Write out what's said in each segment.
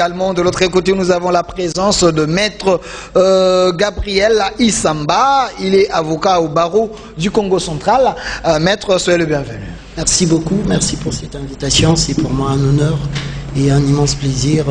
Également, de l'autre côté, nous avons la présence de Maître Gabriel Isamba. Il est avocat au barreau du Congo central. Maître, soyez le bienvenu. Merci beaucoup, merci pour cette invitation. C'est pour moi un honneur et un immense plaisir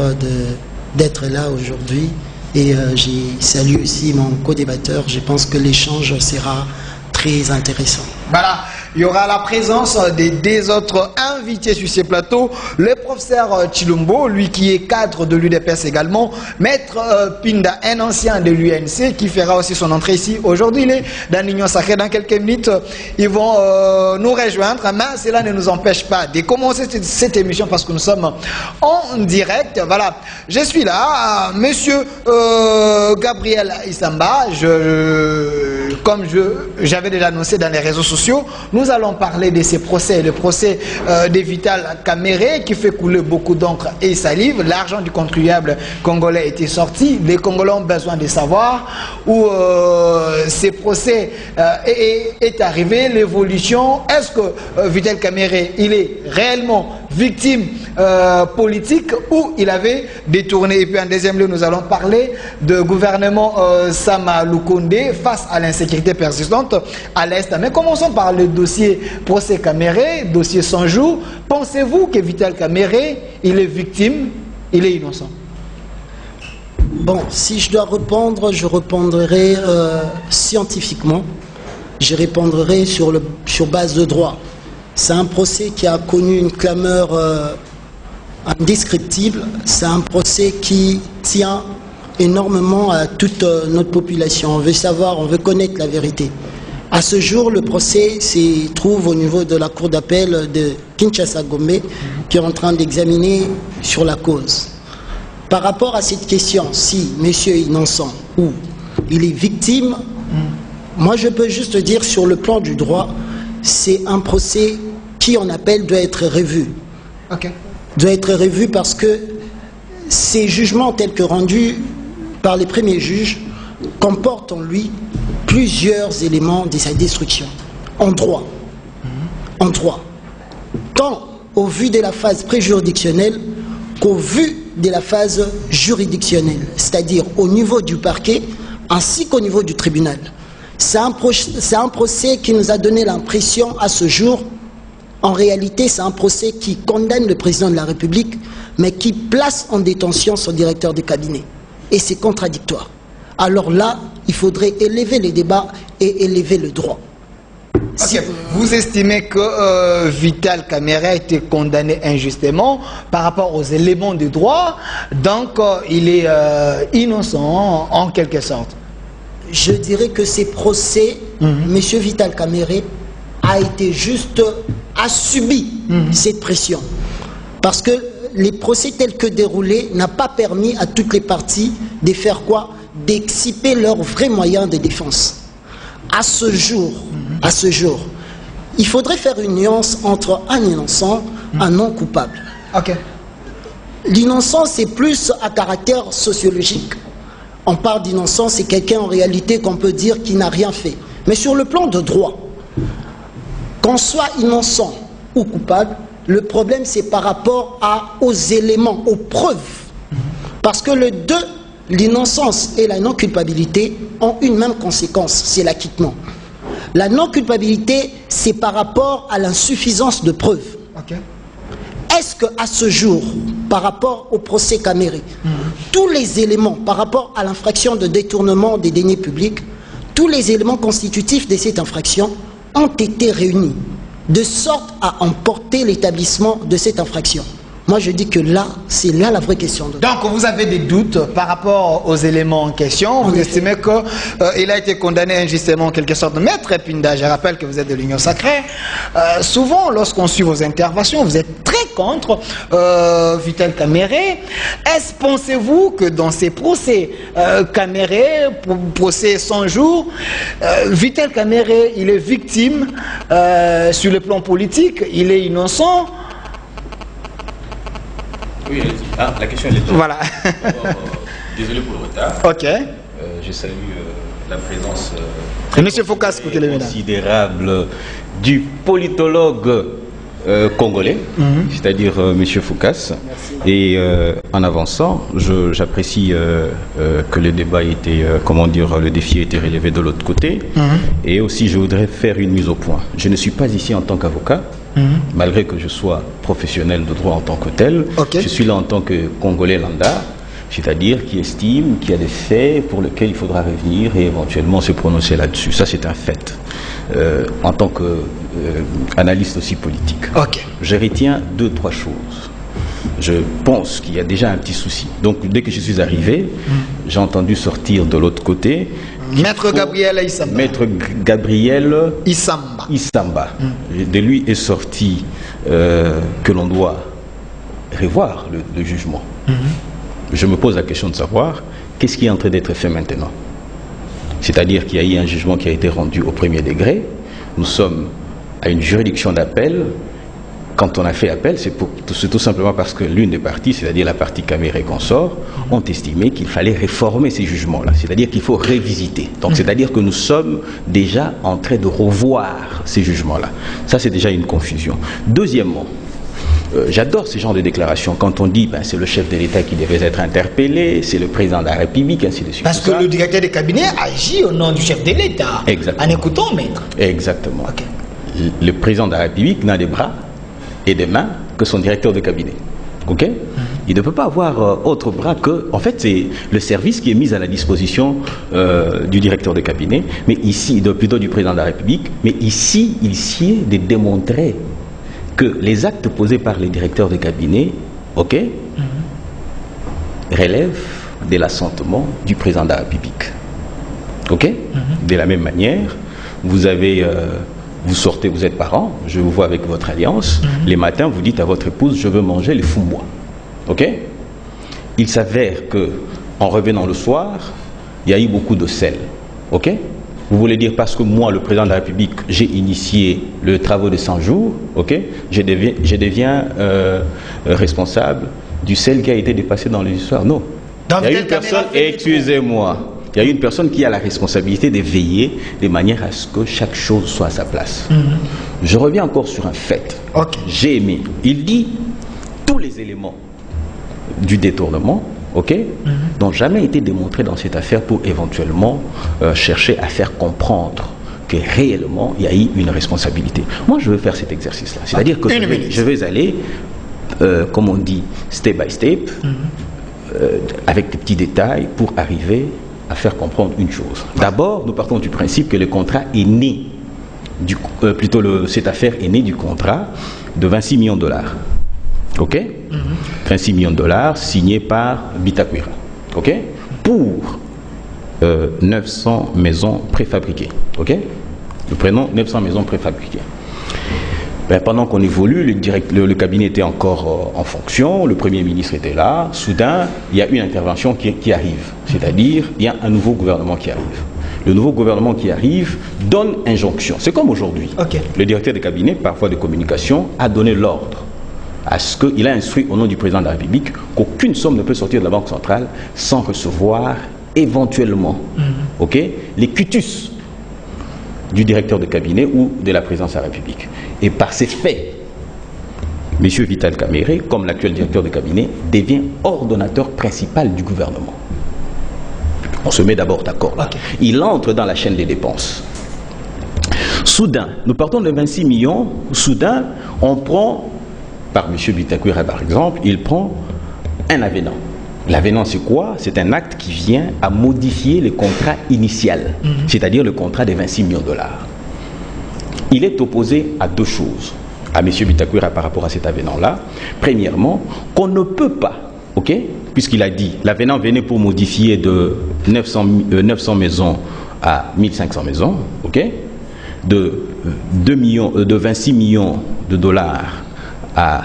d'être là aujourd'hui. Et j'ai salué aussi mon co-débatteur. Je pense que l'échange sera très intéressant. Voilà. Il y aura la présence des deux autres invités sur ces plateaux. Le professeur Chilombo, lui qui est cadre de l'UDPS également. Maître Pinda, un ancien de l'UNC qui fera aussi son entrée ici. Aujourd'hui, il est dans l'Union Sacrée. Dans quelques minutes, ils vont nous rejoindre. Mais cela ne nous empêche pas de commencer cette émission parce que nous sommes en direct. Voilà. Je suis là. Monsieur Gabriel Isamba, comme j'avais déjà annoncé dans les réseaux sociaux, nous allons parler de ces procès, le procès de Vital Kamerhe qui fait couler beaucoup d'encre et salive. L'argent du contribuable congolais était sorti. Les Congolais ont besoin de savoir où ces procès est arrivé, l'évolution. Est-ce que Vital Kamerhe, il est réellement victime politique ou il avait détourné? Et puis en deuxième lieu, nous allons parler de gouvernement Sama Lukonde face à l'insécurité persistante à l'Est. Mais commençons par le dossier procès Kamerhe, dossier 100 jours. Pensez-vous que Vital Kamerhe, il est victime, il est innocent? Bon, si je dois répondre, je répondrai scientifiquement. Je répondrai sur base de droit. C'est un procès qui a connu une clameur indescriptible. C'est un procès qui tient énormément à toute notre population. On veut savoir, on veut connaître la vérité. À ce jour, le procès se trouve au niveau de la cour d'appel de Kinshasa-Gombe qui est en train d'examiner sur la cause. Par rapport à cette question, si monsieur est innocent ou il est victime, moi je peux juste dire sur le plan du droit, c'est un procès qui en appel doit être revu. Okay. Doit être revu parce que ces jugements tels que rendus par les premiers juges comportent en lui plusieurs éléments de sa destruction, en droit. En droit. Tant au vu de la phase préjuridictionnelle qu'au vu de la phase juridictionnelle, c'est-à-dire au niveau du parquet ainsi qu'au niveau du tribunal. C'est un procès qui nous a donné l'impression à ce jour, en réalité c'est un procès qui condamne le président de la République, mais qui place en détention son directeur de cabinet. Et c'est contradictoire. Alors là, il faudrait élever les débats et élever le droit. Okay. Vous estimez que Vital Kamerhe a été condamné injustement par rapport aux éléments du droit, donc il est innocent en quelque sorte? Je dirais que ces procès, M. Vital Kamerhe a subi cette pression. Parce que les procès tels que déroulés n'ont pas permis à toutes les parties de faire quoi? D'exciper leurs vrais moyens de défense. À ce jour, il faudrait faire une nuance entre un innocent et un non coupable. Okay. L'innocent, c'est plus à caractère sociologique. On parle d'innocent, c'est quelqu'un en réalité qu'on peut dire qui n'a rien fait. Mais sur le plan de droit, qu'on soit innocent ou coupable, le problème c'est par rapport aux éléments, aux preuves. Parce que l'innocence et la non-culpabilité ont une même conséquence, c'est l'acquittement. La non-culpabilité, c'est par rapport à l'insuffisance de preuves. Okay. Est-ce qu'à ce jour, par rapport au procès Kamerhe, tous les éléments par rapport à l'infraction de détournement des deniers publics, tous les éléments constitutifs de cette infraction ont été réunis, de sorte à emporter l'établissement de cette infraction? Moi, je dis que là, c'est là la vraie question. Donc, vous avez des doutes par rapport aux éléments en question. Vous estimez qu'il a été condamné injustement en quelque sorte. Maître Pinda, je rappelle que vous êtes de l'Union Sacrée. Souvent, lorsqu'on suit vos interventions, vous êtes très contre Vital Kamerhe. Pensez-vous que dans ces procès Kamerhe, procès 100 jours, Vital Kamerhe, il est victime sur le plan politique, il est innocent? Oui, la question est là. Voilà. Désolé pour le retard. Ok. Je salue la présence Monsieur Focas, considérable du politologue congolais, c'est-à-dire M. Foucasse. Et en avançant, j'apprécie que le débat était, comment dire, le défi a été relevé de l'autre côté. Et aussi, je voudrais faire une mise au point. Je ne suis pas ici en tant qu'avocat, malgré que je sois professionnel de droit en tant que tel. Je suis là en tant que Congolais lambda, c'est-à-dire qui estime qu'il y a des faits pour lesquels il faudra revenir et éventuellement se prononcer là-dessus. Ça, c'est un fait. En tant qu'analyste aussi politique. Je retiens 2-3 choses. Je pense qu'il y a déjà un petit souci. Donc, dès que je suis arrivé, j'ai entendu sortir de l'autre côté Maître Gabriel Issamba. Maître Gabriel Issamba. De lui est sorti que l'on doit revoir le jugement. Je me pose la question de savoir qu'est-ce qui est en train d'être fait maintenant. C'est-à-dire qu'il y a eu un jugement qui a été rendu au premier degré. Nous sommes à une juridiction d'appel. Quand on a fait appel, c'est tout simplement parce que l'une des parties, c'est-à-dire la partie Caméré consort, ont estimé qu'il fallait réformer ces jugements-là. C'est-à-dire qu'il faut révisiter. Donc, c'est-à-dire que nous sommes déjà en train de revoir ces jugements-là. Ça, c'est déjà une confusion. Deuxièmement, j'adore ce genre de déclarations. Quand on dit c'est le chef de l'État qui devait être interpellé, c'est le président de la République, ainsi de suite. Parce que le directeur de cabinet agit au nom du chef de l'État. Exactement. En écoutant, maître. Exactement. Le président de la République n'a des bras et des mains que son directeur de cabinet. Il ne peut pas avoir autre bras que... En fait, c'est le service qui est mis à la disposition du directeur de cabinet, mais ici, plutôt du président de la République, mais ici, il s'y est de démontrer que les actes posés par les directeurs de cabinet, relèvent de l'assentiment du président de la République. De la même manière, vous avez... vous sortez, vous êtes parents, je vous vois avec votre alliance, les matins, vous dites à votre épouse, je veux manger les fumbois. Il s'avère que, en revenant le soir, il y a eu beaucoup de sel. Vous voulez dire parce que moi, le président de la République, j'ai initié le travaux de 100 jours, je deviens responsable du sel qui a été dépassé dans les histoires. Non. Il y a une personne, excusez-moi, il y a une personne qui a la responsabilité de veiller de manière à ce que chaque chose soit à sa place. Je reviens encore sur un fait. J'ai aimé. Il dit tous les éléments du détournement, n'ont jamais été démontrés dans cette affaire pour éventuellement chercher à faire comprendre que réellement il y a eu une responsabilité. Moi, je veux faire cet exercice-là. C'est-à-dire que je vais aller, comme on dit, step by step, avec des petits détails pour arriver à faire comprendre une chose. D'abord, nous partons du principe que le contrat est né, cette affaire est née du contrat de 26 millions de dollars. 26 millions de dollars signés par Bitakwira. Pour 900 maisons préfabriquées. Nous prenons 900 maisons préfabriquées. Pendant qu'on évolue, le cabinet était encore en fonction, le Premier ministre était là, soudain, il y a une intervention qui arrive, c'est-à-dire, il y a un nouveau gouvernement qui arrive. Le nouveau gouvernement qui arrive donne injonction. C'est comme aujourd'hui. Le directeur de cabinet, par voie de communication, a donné l'ordre à ce qu'il a instruit au nom du président de la République qu'aucune somme ne peut sortir de la Banque centrale sans recevoir éventuellement les quitus du directeur de cabinet ou de la présidence de la République. Et par ces faits, M. Vital Kamerhe, comme l'actuel directeur de cabinet, devient ordonnateur principal du gouvernement. On se met d'abord d'accord là. Il entre dans la chaîne des dépenses. Soudain, nous partons de 26 millions, soudain, on prend, par M. Bitakwira par exemple, il prend un avenant. L'avenant, c'est quoi? C'est un acte qui vient à modifier le contrat initial, c'est-à-dire le contrat des 26 millions de dollars. Il est opposé à deux choses, à M. Bitakwira par rapport à cet avenant-là. Premièrement, qu'on ne peut pas, puisqu'il a dit, l'avenant venait pour modifier de 900 maisons à 1500 maisons, de 26 millions de dollars à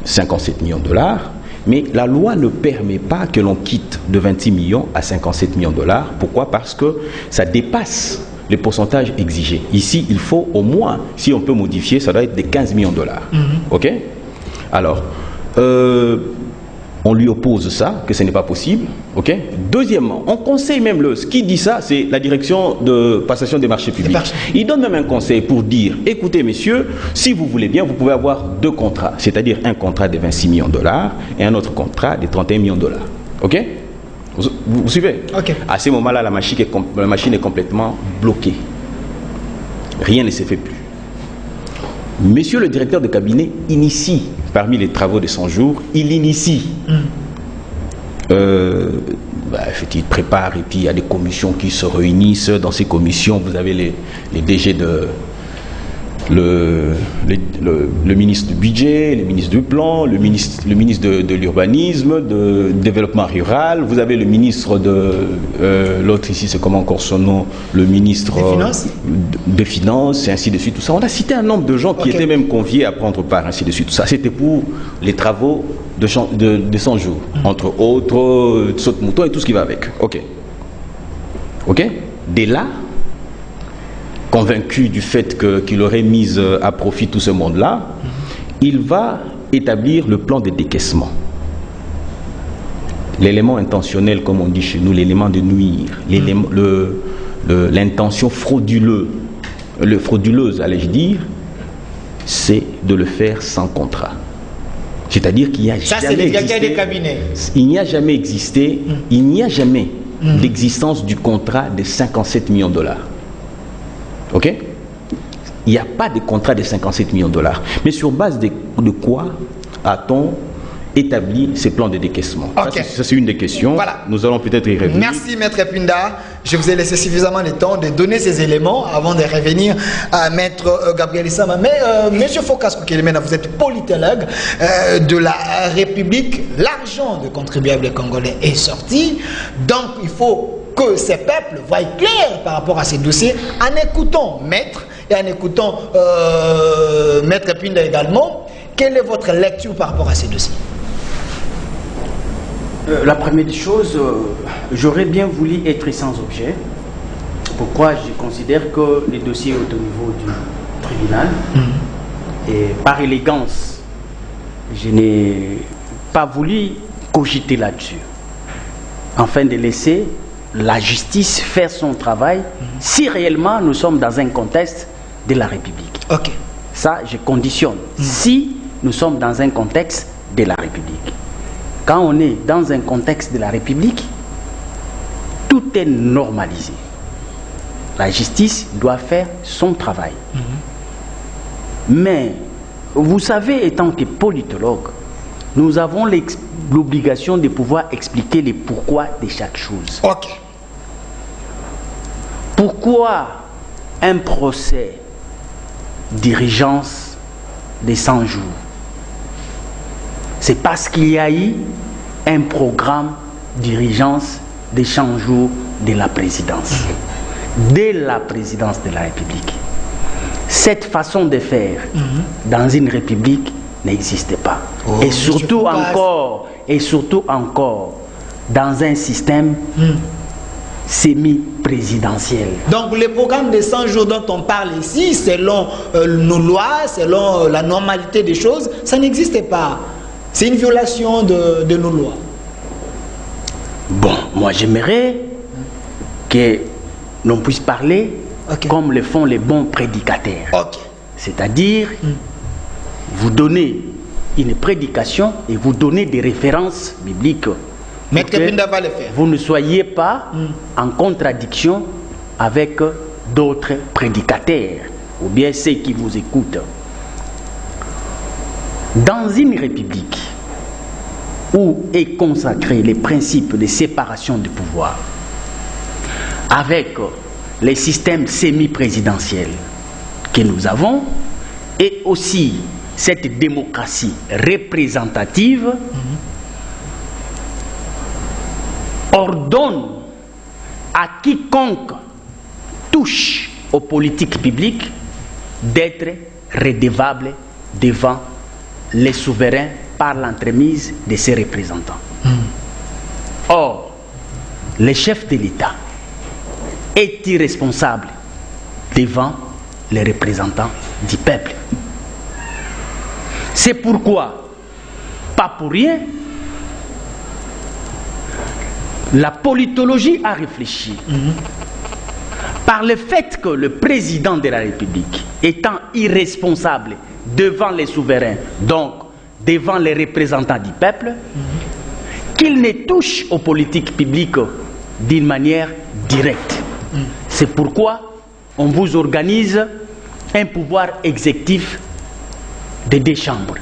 57 millions de dollars, mais la loi ne permet pas que l'on quitte de 26 millions à 57 millions de dollars. Pourquoi? Parce que ça dépasse le pourcentage exigé. Ici, il faut au moins, si on peut modifier, ça doit être de 15 millions de dollars. Alors, On lui oppose ça, que ce n'est pas possible. Okay? Deuxièmement, on conseille même ce qui dit ça, c'est la direction de passation des marchés publics. Il donne même un conseil pour dire, écoutez messieurs, si vous voulez bien, vous pouvez avoir 2 contrats, c'est-à-dire un contrat de 26 millions de dollars et un autre contrat de 31 millions de dollars. Ok? Vous suivez? Okay. À ce moment-là, la machine est complètement bloquée. Rien ne se fait plus. Monsieur le directeur de cabinet initie, parmi les travaux de 100 jours, il initie. Il prépare et puis il y a des commissions qui se réunissent. Dans ces commissions, vous avez les DG de... Le ministre du budget, le ministre du plan, le ministre de l'urbanisme, de développement rural, vous avez le ministre de l'autre ici, c'est comment encore son nom, le ministre des finances, et ainsi de suite, tout ça. On a cité un nombre de gens qui étaient même conviés à prendre part, ainsi de suite, tout ça. C'était pour les travaux de 100 jours, entre autres, saute-mouton et tout ce qui va avec. Ok. Dès là, convaincu du fait qu'il aurait mis à profit tout ce monde-là, il va établir le plan de décaissement. L'élément intentionnel, comme on dit chez nous, l'élément de nuire, l'intention frauduleuse, allais-je dire, c'est de le faire sans contrat. C'est-à-dire qu'il n'y a jamais existé, il n'y a jamais d'existence du contrat de 57 millions de dollars. Ok? Il n'y a pas de contrat de 57 millions de dollars. Mais sur base de quoi a-t-on établi ces plans de décaissement? Okay. Ça, c'est une des questions. Voilà. Nous allons peut-être y revenir. Merci, Maître Pinda. Je vous ai laissé suffisamment de temps de donner ces éléments avant de revenir à Maître Gabriel Issama. Mais, Monsieur Focas Kokelemena, vous êtes politologue de la République. L'argent de contribuables congolais est sorti. Donc, il faut que ces peuples voient clair par rapport à ces dossiers en écoutant Maître et en écoutant Maître Pinda également. Quelle est votre lecture par rapport à ces dossiers? La première chose, j'aurais bien voulu être sans objet. Pourquoi? Je considère que les dossiers sont au niveau du tribunal. Et par élégance, je n'ai pas voulu cogiter là-dessus. Afin de laisser la justice faire son travail si réellement nous sommes dans un contexte de la République. Ok. Ça, je conditionne. Si nous sommes dans un contexte de la République. Quand on est dans un contexte de la République, tout est normalisé. La justice doit faire son travail. Mais, vous savez, étant que politologue, nous avons l'obligation de pouvoir expliquer les pourquoi de chaque chose. Ok. Pourquoi un procès d'irrigence de 100 jours? C'est parce qu'il y a eu un programme d'irrigence de 100 jours de la présidence. Dès la présidence de la République. Cette façon de faire dans une République n'existait pas. Et surtout encore dans un système semi-présidentiel. Donc le programme de 100 jours dont on parle ici, selon nos lois, selon la normalité des choses, ça n'existait pas. C'est une violation de nos lois. Bon, moi j'aimerais que l'on puisse parler comme le font les bons prédicateurs. C'est-à-dire, vous donnez une prédication et vous donnez des références bibliques. Maître Pinda va le faire. Vous ne soyez pas en contradiction avec d'autres prédicateurs ou bien ceux qui vous écoutent. Dans une république où est consacré les principes de séparation du pouvoir, avec les systèmes semi-présidentiels que nous avons, et aussi cette démocratie représentative, ordonne à quiconque touche aux politiques publiques d'être redevable devant les souverains par l'entremise de ses représentants. Or, le chef de l'État est irresponsable devant les représentants du peuple. C'est pourquoi, pas pour rien, la politologie a réfléchi. Par le fait que le président de la République, étant irresponsable devant les souverains, donc devant les représentants du peuple, qu'il ne touche aux politiques publiques d'une manière directe. C'est pourquoi on vous organise un pouvoir exécutif de 2 chambres,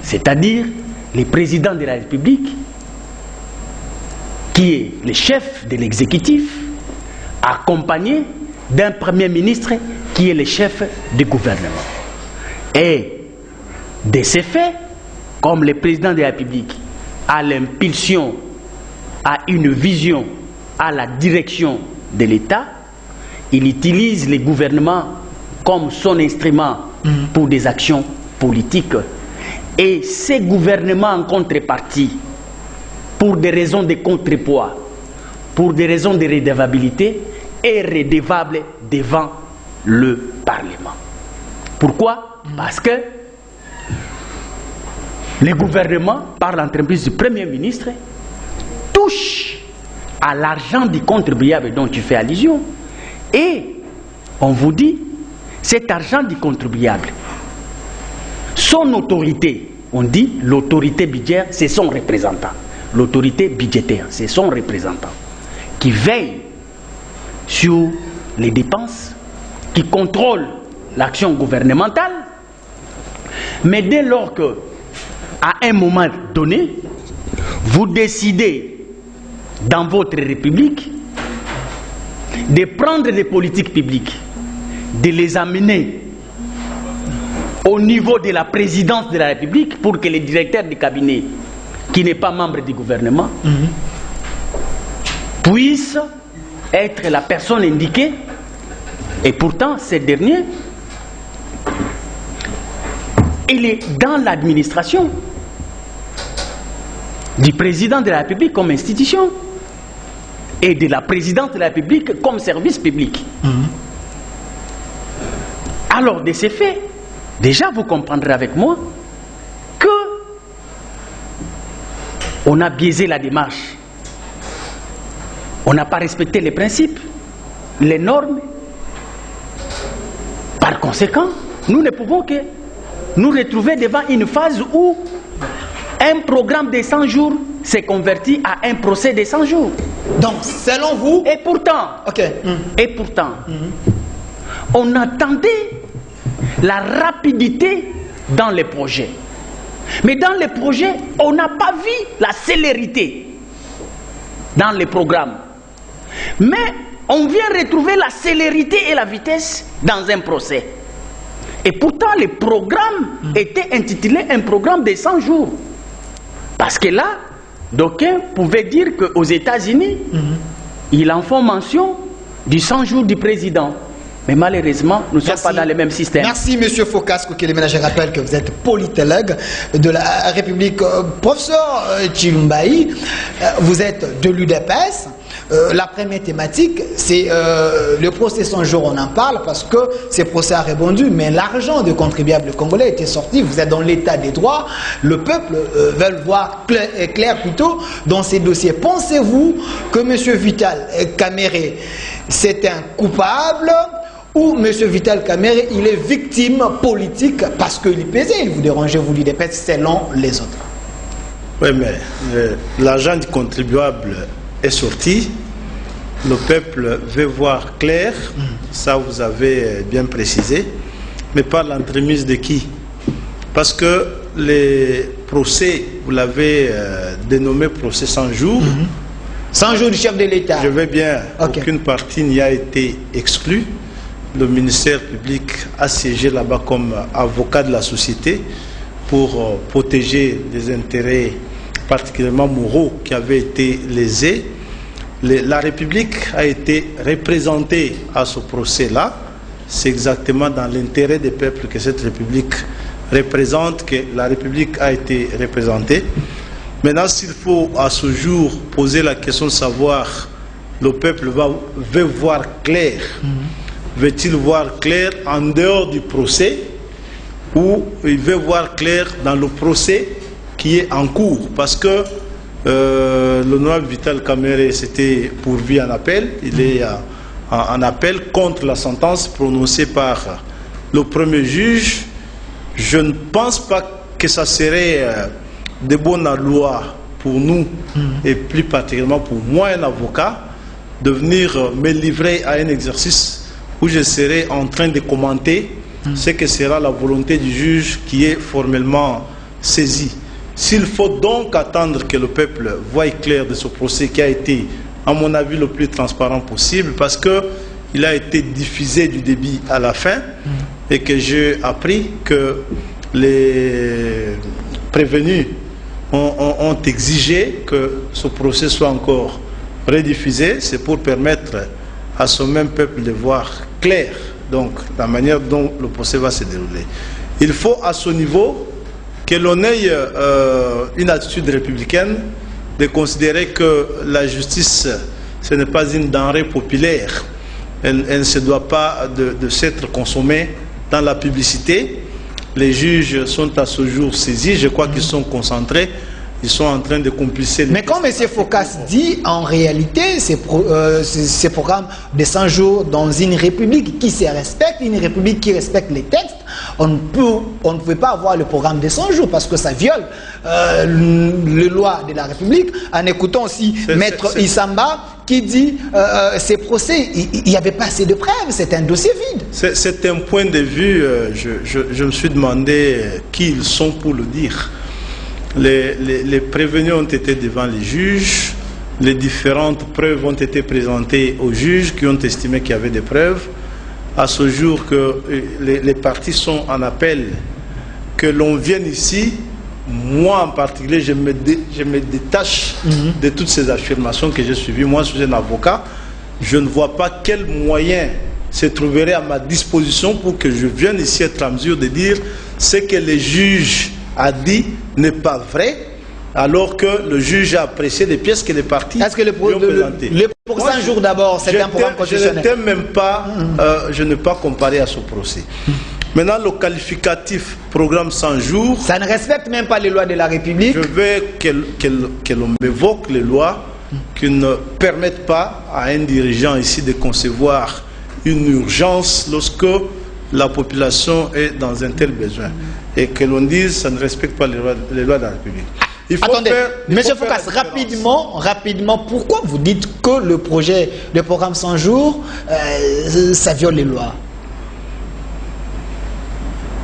c'est-à-dire le président de la République, qui est le chef de l'exécutif, accompagné d'un premier ministre qui est le chef du gouvernement. Et de ces faits, comme le président de la République a l'impulsion, a une vision, a la direction de l'État, il utilise le gouvernement comme son instrument pour des actions politiques. Et ces gouvernements en contrepartie, pour des raisons de contrepoids, pour des raisons de redevabilité, est redevable devant le Parlement. Pourquoi? Parce que le gouvernement, par l'entreprise du Premier ministre, touche à l'argent du contribuable dont tu fais allusion. Et on vous dit, cet argent du contribuable, son autorité, on dit l'autorité budgétaire, c'est son représentant. L'autorité budgétaire, c'est son représentant qui veille sur les dépenses, qui contrôle l'action gouvernementale. Mais dès lors que, à un moment donné, vous décidez dans votre République de prendre des politiques publiques, de les amener au niveau de la présidence de la République pour que le directeur du cabinet, qui n'est pas membre du gouvernement, puisse être la personne indiquée, et pourtant ce dernier, il est dans l'administration du président de la République comme institution et de la présidente de la République comme service public. Alors, de ces faits, déjà vous comprendrez avec moi que on a biaisé la démarche. On n'a pas respecté les principes, les normes. Par conséquent, nous ne pouvons que nous retrouver devant une phase où un programme de 100 jours s'est converti à un procès de 100 jours. Donc, selon vous... Et pourtant, on attendait la rapidité dans les projets. Mais dans les projets, on n'a pas vu la célérité dans les programmes. Mais on vient retrouver la célérité et la vitesse dans un procès. Et pourtant, le programme était intitulé un programme de 100 jours. Parce que là, d'aucuns pouvaient dire qu'aux États-Unis, ils en font mention du 100 jours du président. Mais malheureusement, nous ne sommes pas dans le même système. Merci, M. Focas Kokele-Mena. Je rappelle que vous êtes politologue de la République. Professeur Chilumbaï, vous êtes de l'UDPS. La première thématique, c'est le procès 100 jours, on en parle parce que ce procès a répondu, mais l'argent des contribuables congolais était sorti. Vous êtes dans l'état des droits. Le peuple veut voir clair plutôt dans ces dossiers. Pensez-vous que M. Vital Kamerhe, c'est un coupable ou M. Vital Kamerhe, il est victime politique parce qu'il pesait, il vous dérangeait, vous l'UDPS, selon les autres? Oui, mais l'argent du contribuable est sorti. Le peuple veut voir clair, ça vous avez bien précisé, mais par l'entremise de qui? Parce que les procès, vous l'avez dénommé procès 100 jours. 100 jours du chef de l'État. Je veux bien, aucune partie n'y a été exclue. Le ministère public a siégé là-bas comme avocat de la société pour protéger les intérêts particulièrement moraux qui avaient été lésés. La République a été représentée à ce procès-là. C'est exactement dans l'intérêt des peuples que cette République représente, que la République a été représentée. Maintenant, s'il faut à ce jour poser la question de savoir, le peuple veut voir clair, veut-il voir clair en dehors du procès ou il veut voir clair dans le procès qui est en cours? Parce que L'honorable Vital Kamere s'était pourvu en appel. Il est en appel contre la sentence prononcée par le premier juge. Je ne pense pas que ça serait de bonne loi pour nous, et plus particulièrement pour moi, un avocat, de venir me livrer à un exercice où je serai en train de commenter ce que sera la volonté du juge qui est formellement saisi. S'il faut donc attendre que le peuple voie clair de ce procès qui a été, à mon avis, le plus transparent possible, parce qu'il a été diffusé du début à la fin, et que j'ai appris que les prévenus ont exigé que ce procès soit encore rediffusé. C'est pour permettre à ce même peuple de voir clair, donc, la manière dont le procès va se dérouler. Il faut, à ce niveau, que l'on ait une attitude républicaine de considérer que la justice, ce n'est pas une denrée populaire. Elle ne se doit pas de s'être consommée dans la publicité. Les juges sont à ce jour saisis. Je crois qu'ils sont concentrés. Ils sont en train de complicer. Mais comme M. Focas dit, en réalité, ces programmes de 100 jours dans une république qui se respecte, une république qui respecte les textes, on ne peut pas avoir le programme de 100 jours parce que ça viole les lois de la République. En écoutant aussi Maître Issamba qui dit ces procès, il n'y avait pas assez de preuves, c'est un dossier vide. C'est un point de vue, je me suis demandé qui ils sont pour le dire. Les prévenus ont été devant les juges, les différentes preuves ont été présentées aux juges qui ont estimé qu'il y avait des preuves. À ce jour que les parties sont en appel, que l'on vienne ici, moi en particulier, je me détache de toutes ces affirmations que j'ai suivies. Moi, je suis un avocat, je ne vois pas quel moyen se trouverait à ma disposition pour que je vienne ici être en mesure de dire ce que les juges a dit n'est pas vrai, alors que le juge a apprécié les pièces que les parties ont présentées. Pour 100 jours d'abord, c'est un programme constitutionnel. Je ne t'aime même pas, je n'ai pas comparé à ce procès. Maintenant, le qualificatif programme 100 jours... Ça ne respecte même pas les lois de la République. Je veux que l'on m'évoque les lois qui ne permettent pas à un dirigeant ici de concevoir une urgence lorsque la population est dans un tel besoin. Et que l'on dise ça ne respecte pas les lois de la République. Attendez, M. Focas, rapidement, pourquoi vous dites que le projet de programme 100 jours, ça viole les lois?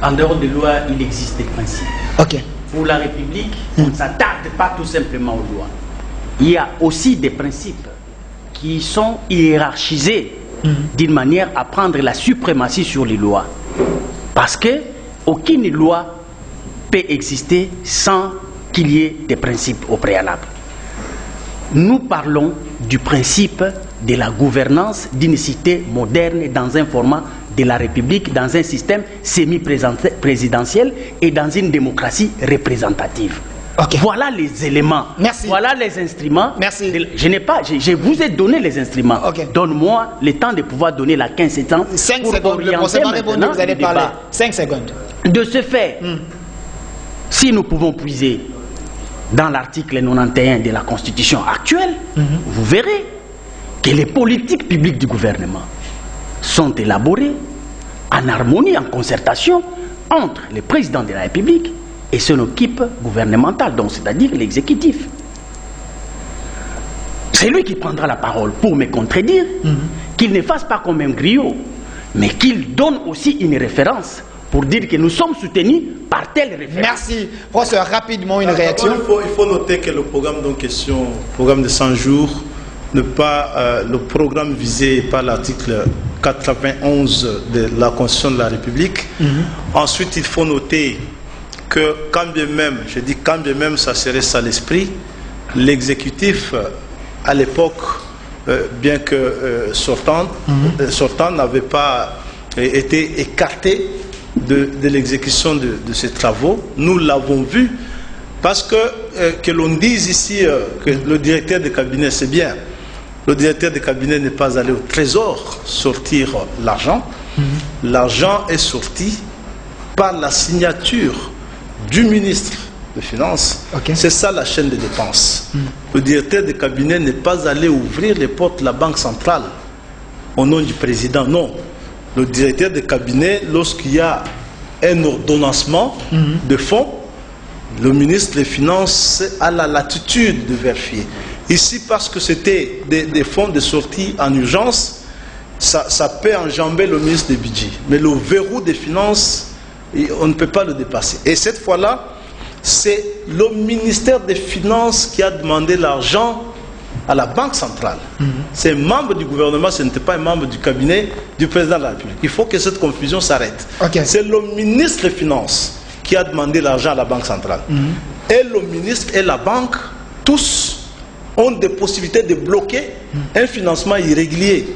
En dehors des lois, il existe des principes. Ok. Pour la République, on ne s'attarde pas tout simplement aux lois. Il y a aussi des principes qui sont hiérarchisés d'une manière à prendre la suprématie sur les lois. Parce que aucune loi peut exister sans qu'il y ait des principes au préalable. Nous parlons du principe de la gouvernance d'une cité moderne dans un format de la République, dans un système semi-présidentiel et dans une démocratie représentative. Okay. Voilà les éléments. Merci. Voilà les instruments. Merci. Je vous ai donné les instruments. Okay. Donne-moi le temps de pouvoir donner la 15 ans. 5 pour secondes. Le procès va répondre, vous allez parler. 5 secondes. De ce fait, si nous pouvons puiser dans l'article 91 de la Constitution actuelle, vous verrez que les politiques publiques du gouvernement sont élaborées en harmonie, en concertation entre le président de la République et son équipe gouvernementale, donc c'est-à-dire l'exécutif. C'est lui qui prendra la parole pour me contredire, qu'il ne fasse pas comme un griot, mais qu'il donne aussi une référence pour dire que nous sommes soutenus par telle référence. Merci. Professeur, rapidement une réaction. Il faut noter que le programme en question, le programme de 100 jours, n'est pas le programme visé par l'article 91 de la Constitution de la République. Ensuite, il faut noter que quand bien même, je dis quand bien même ça serait ça l'esprit, l'exécutif à l'époque, bien que sortant n'avait pas été écarté de l'exécution de ces travaux. Nous l'avons vu parce que l'on dise ici que le directeur de cabinet, c'est bien. Le directeur de cabinet n'est pas allé au trésor sortir l'argent. L'argent est sorti par la signature du ministre de finances. Okay. C'est ça la chaîne de dépenses. Le directeur de cabinet n'est pas allé ouvrir les portes de la Banque centrale au nom du président. Non. Le directeur de cabinet, lorsqu'il y a un ordonnancement de fonds, le ministre des Finances a la latitude de vérifier. Ici, parce que c'était des fonds de sortie en urgence, ça peut enjamber le ministre des Budgets. Mais le verrou des finances, on ne peut pas le dépasser. Et cette fois-là, c'est le ministère des Finances qui a demandé l'argent à la Banque centrale. C'est un membre du gouvernement, ce n'était pas un membre du cabinet du président de la République. Il faut que cette confusion s'arrête. Okay. C'est le ministre des Finances qui a demandé l'argent à la Banque centrale. Et le ministre et la banque, tous ont des possibilités de bloquer un financement irrégulier.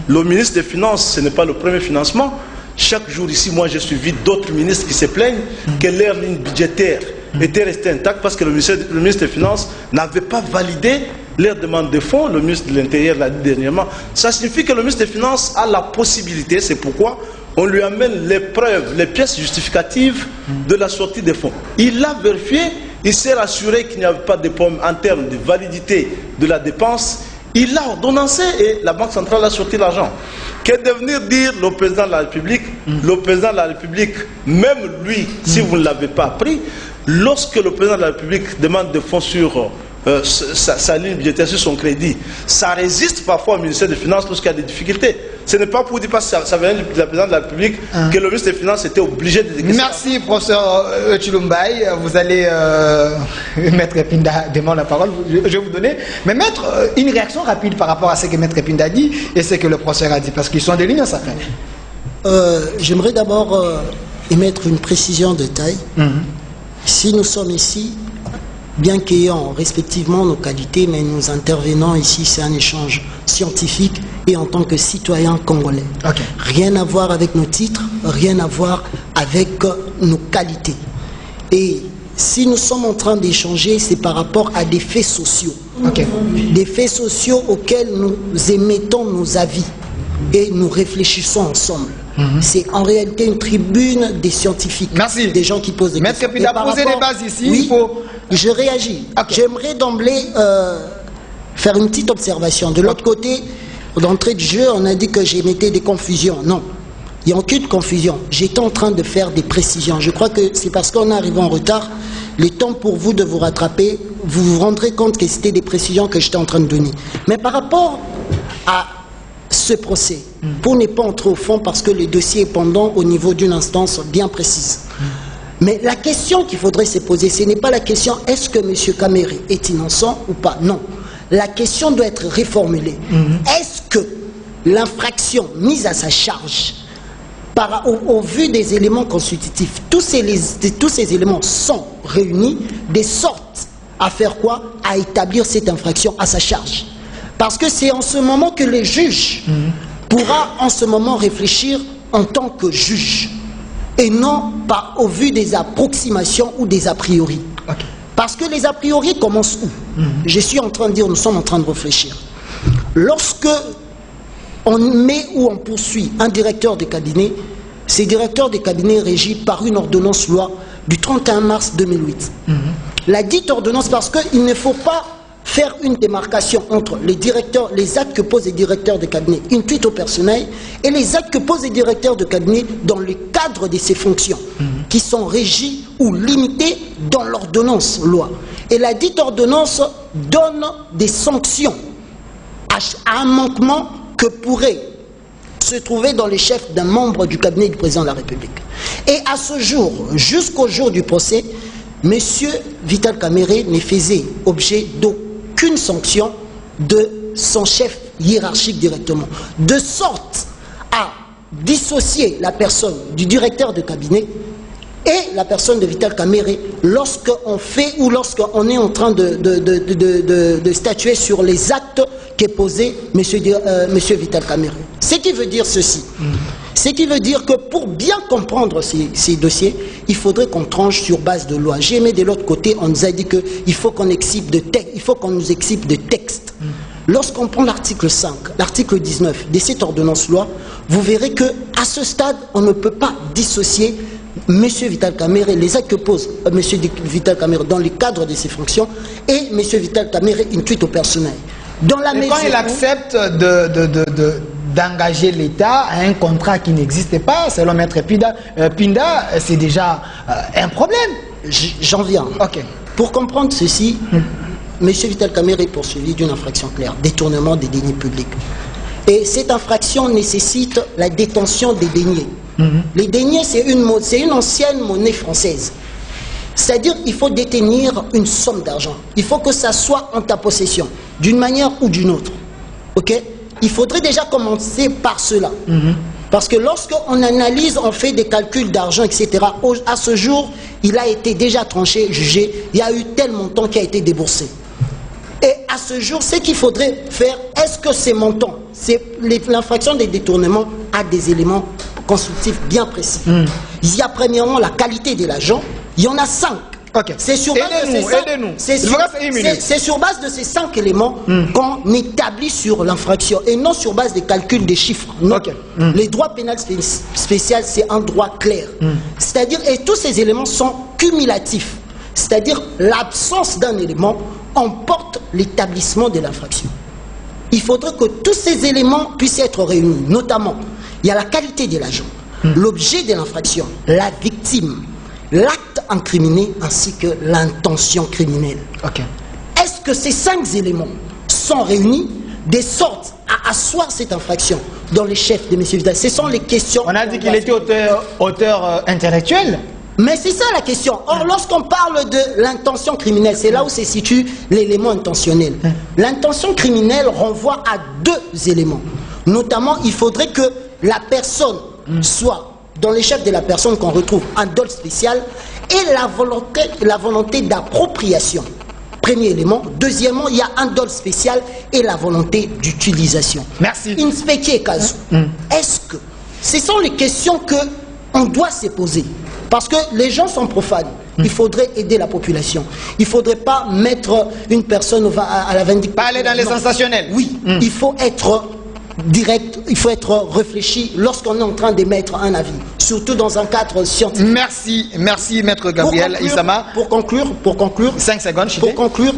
Le ministre des Finances, ce n'est pas le premier financement. Chaque jour ici, moi j'ai suivi d'autres ministres qui se plaignent que leur ligne budgétaire était restée intacte parce que le ministre des Finances n'avait pas validé leur demande de fonds. Le ministre de l'Intérieur l'a dit dernièrement. Ça signifie que le ministre des Finances a la possibilité, c'est pourquoi on lui amène les preuves, les pièces justificatives de la sortie des fonds. Il l'a vérifié, il s'est rassuré qu'il n'y avait pas de problème en termes de validité de la dépense. Il l'a ordonnancé et la Banque centrale a sorti l'argent. Qu'est de venir dire le président de la République, le président de la République, même lui, si vous ne l'avez pas appris, lorsque le président de la République demande des fonds sur sa ligne budgétaire, sur son crédit, ça résiste parfois au ministère des Finances lorsqu'il y a des difficultés. Ce n'est pas pour dire parce que ça vient du président de la République que le ministre des Finances était obligé de décaisser. Merci, professeur Chilumbaï. Vous allez, Maître Pinda demande la parole, je vais vous donner. Mais Maître, une réaction rapide par rapport à ce que Maître Pinda a dit et ce que le professeur a dit, parce qu'ils sont des lignes en sa fin. J'aimerais d'abord émettre une précision de taille. Si nous sommes ici, bien qu'ayant respectivement nos qualités, mais nous intervenons ici, c'est un échange scientifique et en tant que citoyen congolais. Okay. Rien à voir avec nos titres, rien à voir avec nos qualités. Et si nous sommes en train d'échanger, c'est par rapport à des faits sociaux. Okay. Des faits sociaux auxquels nous émettons nos avis et nous réfléchissons ensemble. C'est en réalité une tribune des scientifiques. Merci. Des gens qui posent des questions. Maître Pinda a posé des bases ici. Oui, il faut... je réagis. Okay. J'aimerais d'emblée faire une petite observation. De l'autre côté, d'entrée de jeu, on a dit que j'émettais des confusions. Non, il n'y a aucune confusion. J'étais en train de faire des précisions. Je crois que c'est parce qu'on est arrivé en retard. Le temps pour vous de vous rattraper, vous vous rendrez compte que c'était des précisions que j'étais en train de donner. Mais par rapport à ce procès, pour ne pas entrer au fond, parce que le dossier est pendant au niveau d'une instance bien précise. Mais la question qu'il faudrait se poser, ce n'est pas la question est-ce que M. Kamere est innocent ou pas. Non. La question doit être reformulée. Est-ce que l'infraction mise à sa charge, au vu des éléments constitutifs, tous ces éléments sont réunis de sorte à faire quoi? À établir cette infraction à sa charge. Parce que c'est en ce moment que le juge pourra en ce moment réfléchir en tant que juge et non pas au vu des approximations ou des a priori. Okay. Parce que les a priori commencent où? Je suis en train de dire, nous sommes en train de réfléchir. Lorsque on met ou on poursuit un directeur de cabinet, ce directeur de cabinet régi par une ordonnance loi du 31 mars 2008. La dite ordonnance, parce qu'il ne faut pas faire une démarcation entre les actes que posent les directeurs de cabinet intuités au personnel et les actes que posent les directeurs de cabinet dans le cadre de ces fonctions qui sont régies ou limitées dans l'ordonnance loi. Et la dite ordonnance donne des sanctions à un manquement que pourrait se trouver dans les chefs d'un membre du cabinet du président de la République. Et à ce jour, jusqu'au jour du procès, M. Vital Kamere ne faisait objet d'aucune sanction de son chef hiérarchique directement, de sorte à dissocier la personne du directeur de cabinet et la personne de Vital Kamere lorsqu'on fait ou lorsqu'on est en train de statuer sur les actes qu'est posé M. Vital Kamere. Ce qui veut dire ceci. Ce qui veut dire que pour bien comprendre ces dossiers, il faudrait qu'on tranche sur base de loi. J'ai aimé de l'autre côté, on nous a dit qu'il faut qu'on nous excipe de texte. Lorsqu'on prend l'article 5, l'article 19 de cette ordonnance loi, vous verrez qu'à ce stade, on ne peut pas dissocier M. Vital Kamerhe, les actes que pose M. Vital Kamerhe dans le cadre de ses fonctions, et M. Vital Kamerhe une tweet au personnel. Dans la quand il accepte d'engager l'État à un contrat qui n'existe pas, selon Maître Pinda, c'est déjà un problème. J'en viens. Ok. Pour comprendre ceci, M. Vital Kamerhe est poursuivi d'une infraction claire, détournement des deniers publics. Et cette infraction nécessite la détention des deniers. Les deniers, c'est une ancienne monnaie française. C'est-à-dire qu'il faut détenir une somme d'argent. Il faut que ça soit en ta possession, d'une manière ou d'une autre. Ok? Il faudrait déjà commencer par cela. Parce que lorsqu'on analyse, on fait des calculs d'argent, etc., à ce jour, il a été déjà tranché, jugé, il y a eu tel montant qui a été déboursé. Et à ce jour, ce qu'il faudrait faire, est-ce que ces montants, l'infraction des détournements a des éléments constitutifs bien précis. Il y a premièrement la qualité de l'agent, il y en a 5. Okay. C'est sur base de ces 5 éléments qu'on établit sur l'infraction et non sur base des calculs des chiffres. Okay. Les droits pénals spéciaux, c'est un droit clair. C'est-à-dire, et tous ces éléments sont cumulatifs. C'est-à-dire, l'absence d'un élément emporte l'établissement de l'infraction. Il faudrait que tous ces éléments puissent être réunis. Notamment, il y a la qualité de l'agent, l'objet de l'infraction, la victime, l'acte incriminé ainsi que l'intention criminelle. Okay. Est-ce que ces 5 éléments sont réunis de sorte à asseoir cette infraction dans les chefs de M. Vital? Ce sont les questions. On a dit qu'il était auteur intellectuel. Mais c'est ça la question. Or, lorsqu'on parle de l'intention criminelle, c'est là où se situe l'élément intentionnel. L'intention criminelle renvoie à 2 éléments. Notamment, il faudrait que la personne soit, dans les chefs de la personne qu'on retrouve, un dol spécial et la volonté d'appropriation. Premier élément. Deuxièmement, il y a un dol spécial et la volonté d'utilisation. Merci. Inspecter casu. Est-ce que ce sont les questions qu'on doit se poser? Parce que les gens sont profanes. Il faudrait aider la population. Il ne faudrait pas mettre une personne à la vindictive. Pas aller dans les sensationnels. Oui, il faut être direct, il faut être réfléchi lorsqu'on est en train d'émettre un avis, surtout dans un cadre scientifique. Merci Maître Gabriel Issama. Pour conclure, 5 secondes. Pour conclure,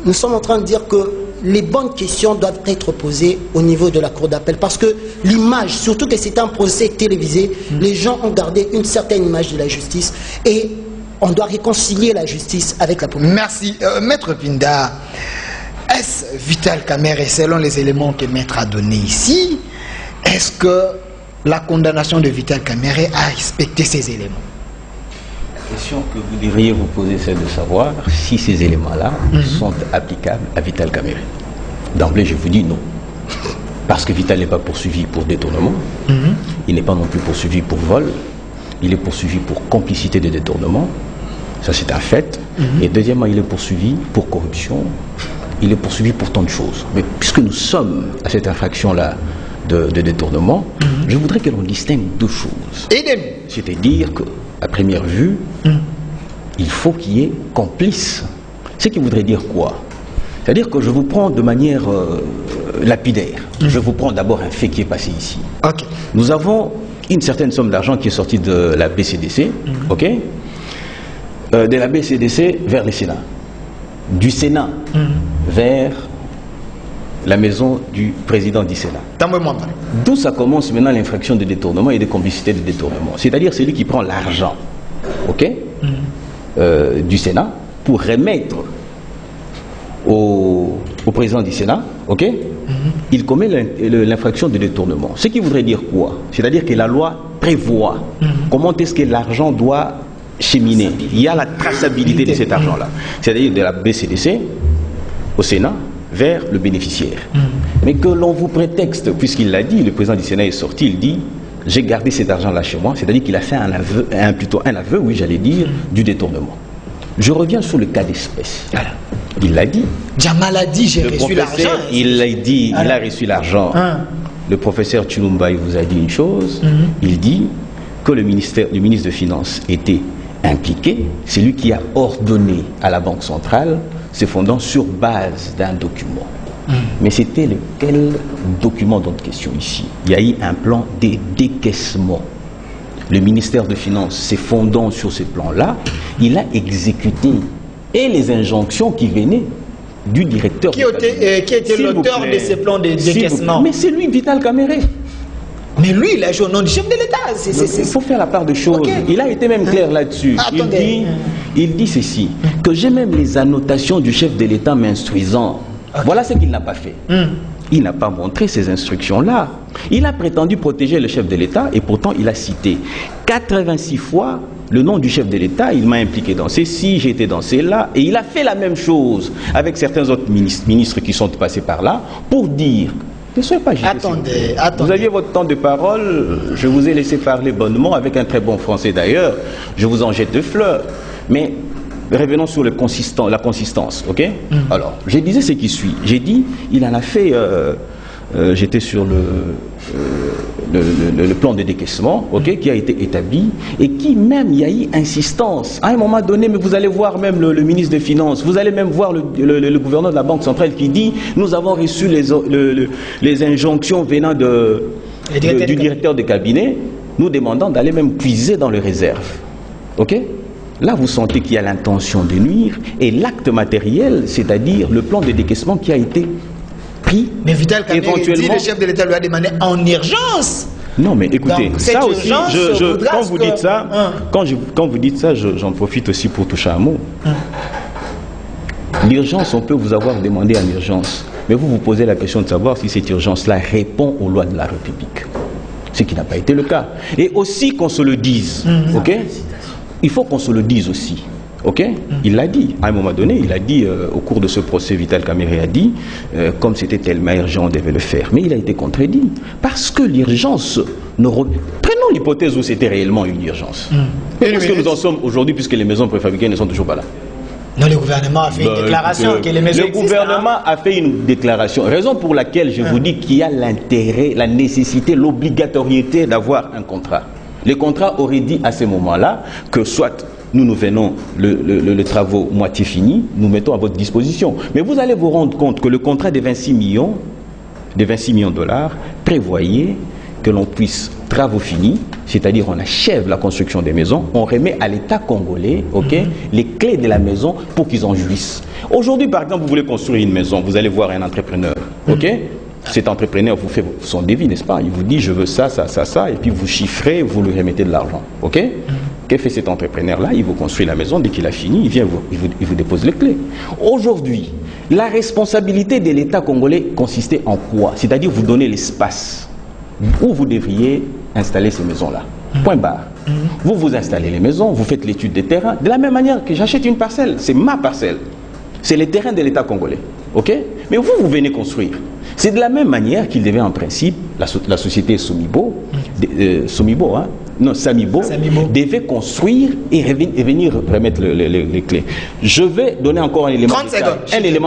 nous sommes en train de dire que les bonnes questions doivent être posées au niveau de la cour d'appel parce que l'image, surtout que c'est un procès télévisé, les gens ont gardé une certaine image de la justice et on doit réconcilier la justice avec la population. Merci. Maître Pinda, est-ce Vital Kamerhe, selon les éléments que Maître a donnés ici, est-ce que la condamnation de Vital Kamerhe a respecté ces éléments? La question que vous devriez vous poser, c'est de savoir si ces éléments-là sont applicables à Vital Kamerhe. D'emblée, je vous dis non. Parce que Vital n'est pas poursuivi pour détournement, il n'est pas non plus poursuivi pour vol, il est poursuivi pour complicité de détournement, ça c'est un fait. Et deuxièmement, il est poursuivi pour corruption, il est poursuivi pour tant de choses. Mais puisque nous sommes à cette infraction-là de détournement, je voudrais que l'on distingue 2 choses. C'est-à-dire que à première vue, il faut qu'il y ait complice. Ce qui voudrait dire quoi? C'est-à-dire que je vous prends de manière lapidaire. Je vous prends d'abord un fait qui est passé ici. Okay. Nous avons une certaine somme d'argent qui est sortie de la BCDC, de la BCDC vers le Sénat. Du Sénat vers la maison du président du Sénat. D'où ça commence maintenant l'infraction de détournement et de complicité de détournement. C'est-à-dire celui qui prend l'argent du Sénat pour remettre au président du Sénat, il commet l'infraction de détournement. Ce qui voudrait dire quoi? C'est-à-dire que la loi prévoit comment est-ce que l'argent doit cheminer. Il y a la traçabilité de cet argent-là. C'est-à-dire de la BCDC au Sénat vers le bénéficiaire. Mais que l'on vous prétexte, puisqu'il l'a dit, le président du Sénat est sorti, il dit j'ai gardé cet argent-là chez moi, c'est-à-dire qu'il a fait plutôt un aveu, oui j'allais dire, du détournement. Je reviens sur le cas d'espèce. Il l'a dit. Jamal a dit j'ai reçu l'argent. Il l'a dit, il a reçu l'argent. Le professeur Chilumba il vous a dit une chose, il dit que le ministre des Finances était impliqué, c'est lui qui a ordonné à la Banque centrale, se fondant sur base d'un document. Mais c'était lequel document dont question ici? Il y a eu un plan de décaissement. le ministère de Finances, se fondant sur ce plan-là, il a exécuté et les injonctions qui venaient du directeur. Qui était l'auteur de ces plans de décaissement? Mais c'est lui, Vital Kamerhe. Mais lui, il a joué au nom du chef de l'État. Il faut faire la part de choses. Okay. Il a été même clair là-dessus. Il dit ceci, que j'ai même les annotations du chef de l'État m'instruisant. Voilà ce qu'il n'a pas fait. Il n'a pas montré ces instructions-là. Il a prétendu protéger le chef de l'État et pourtant il a cité 86 fois le nom du chef de l'État. Il m'a impliqué dans ceci, j'ai été dans cela. Et il a fait la même chose avec certains autres ministres qui sont passés par là pour dire... Ne soyez pas agité. Attendez. Vous aviez votre temps de parole, je vous ai laissé parler bonnement, avec un très bon français d'ailleurs, je vous en jette de fleurs. Mais revenons sur la consistance, ok? Alors, je disais ce qui suit. J'ai dit, il en a fait, j'étais sur le plan de décaissement, ok, qui a été établi, et qui même, il y a eu insistance. À un moment donné, mais vous allez voir même le ministre des Finances, vous allez même voir le gouverneur de la Banque centrale qui dit, nous avons reçu les injonctions venant du directeur de cabinet, nous demandant d'aller même puiser dans les réserves. Ok? Là, vous sentez qu'il y a l'intention de nuire, et l'acte matériel, c'est-à-dire le plan de décaissement qui a été pris. Mais Vital Kamerhe dit le chef de l'État lui a demandé en urgence. Non, mais écoutez, donc, ça aussi, quand vous dites ça, quand vous dites ça, j'en profite aussi pour toucher un mot. L'urgence, on peut vous avoir demandé en urgence, mais vous vous posez la question de savoir si cette urgence-là répond aux lois de la République. Ce qui n'a pas été le cas. Et aussi qu'on se le dise, ok? Il faut qu'on se le dise aussi. Ok? Il l'a dit. À un moment donné, il a dit, au cours de ce procès, Vital Kamerhe a dit, comme c'était tellement urgent, on devait le faire. Mais il a été contredit. Parce que l'urgence... Prenons l'hypothèse où c'était réellement une urgence. Est-ce que nous en sommes aujourd'hui, puisque les maisons préfabriquées ne sont toujours pas là? Non, le gouvernement a fait une déclaration que les maisons Le gouvernement a fait une déclaration. Raison pour laquelle je vous dis qu'il y a l'intérêt, la nécessité, l'obligatoriété d'avoir un contrat. Les contrats auraient dit à ce moment-là que soit... nous venons, le travaux moitié fini, nous mettons à votre disposition. Mais vous allez vous rendre compte que le contrat de 26 millions de dollars prévoyait que l'on puisse, travaux finis, c'est-à-dire on achève la construction des maisons, on remet à l'État congolais, ok, les clés de la maison pour qu'ils en jouissent. Aujourd'hui, par exemple, vous voulez construire une maison, vous allez voir un entrepreneur, ok? Cet entrepreneur vous fait son devis, n'est-ce pas? Il vous dit, je veux ça, ça, ça, ça, et puis vous chiffrez, vous lui remettez de l'argent, ok? Que fait cet entrepreneur-là? Il vous construit la maison, dès qu'il a fini, il vient il vous dépose les clés. Aujourd'hui, la responsabilité de l'État congolais consistait en quoi? C'est-à-dire vous donner l'espace où vous devriez installer ces maisons-là. Point barre. Vous vous installez les maisons, vous faites l'étude des terrains, de la même manière que j'achète une parcelle, c'est ma parcelle. C'est les terrains de l'État congolais. Ok? Mais vous venez construire. C'est de la même manière qu'il devait en principe, la société Somibo, Samibo, devait construire et venir remettre les clés. Je vais donner encore un élément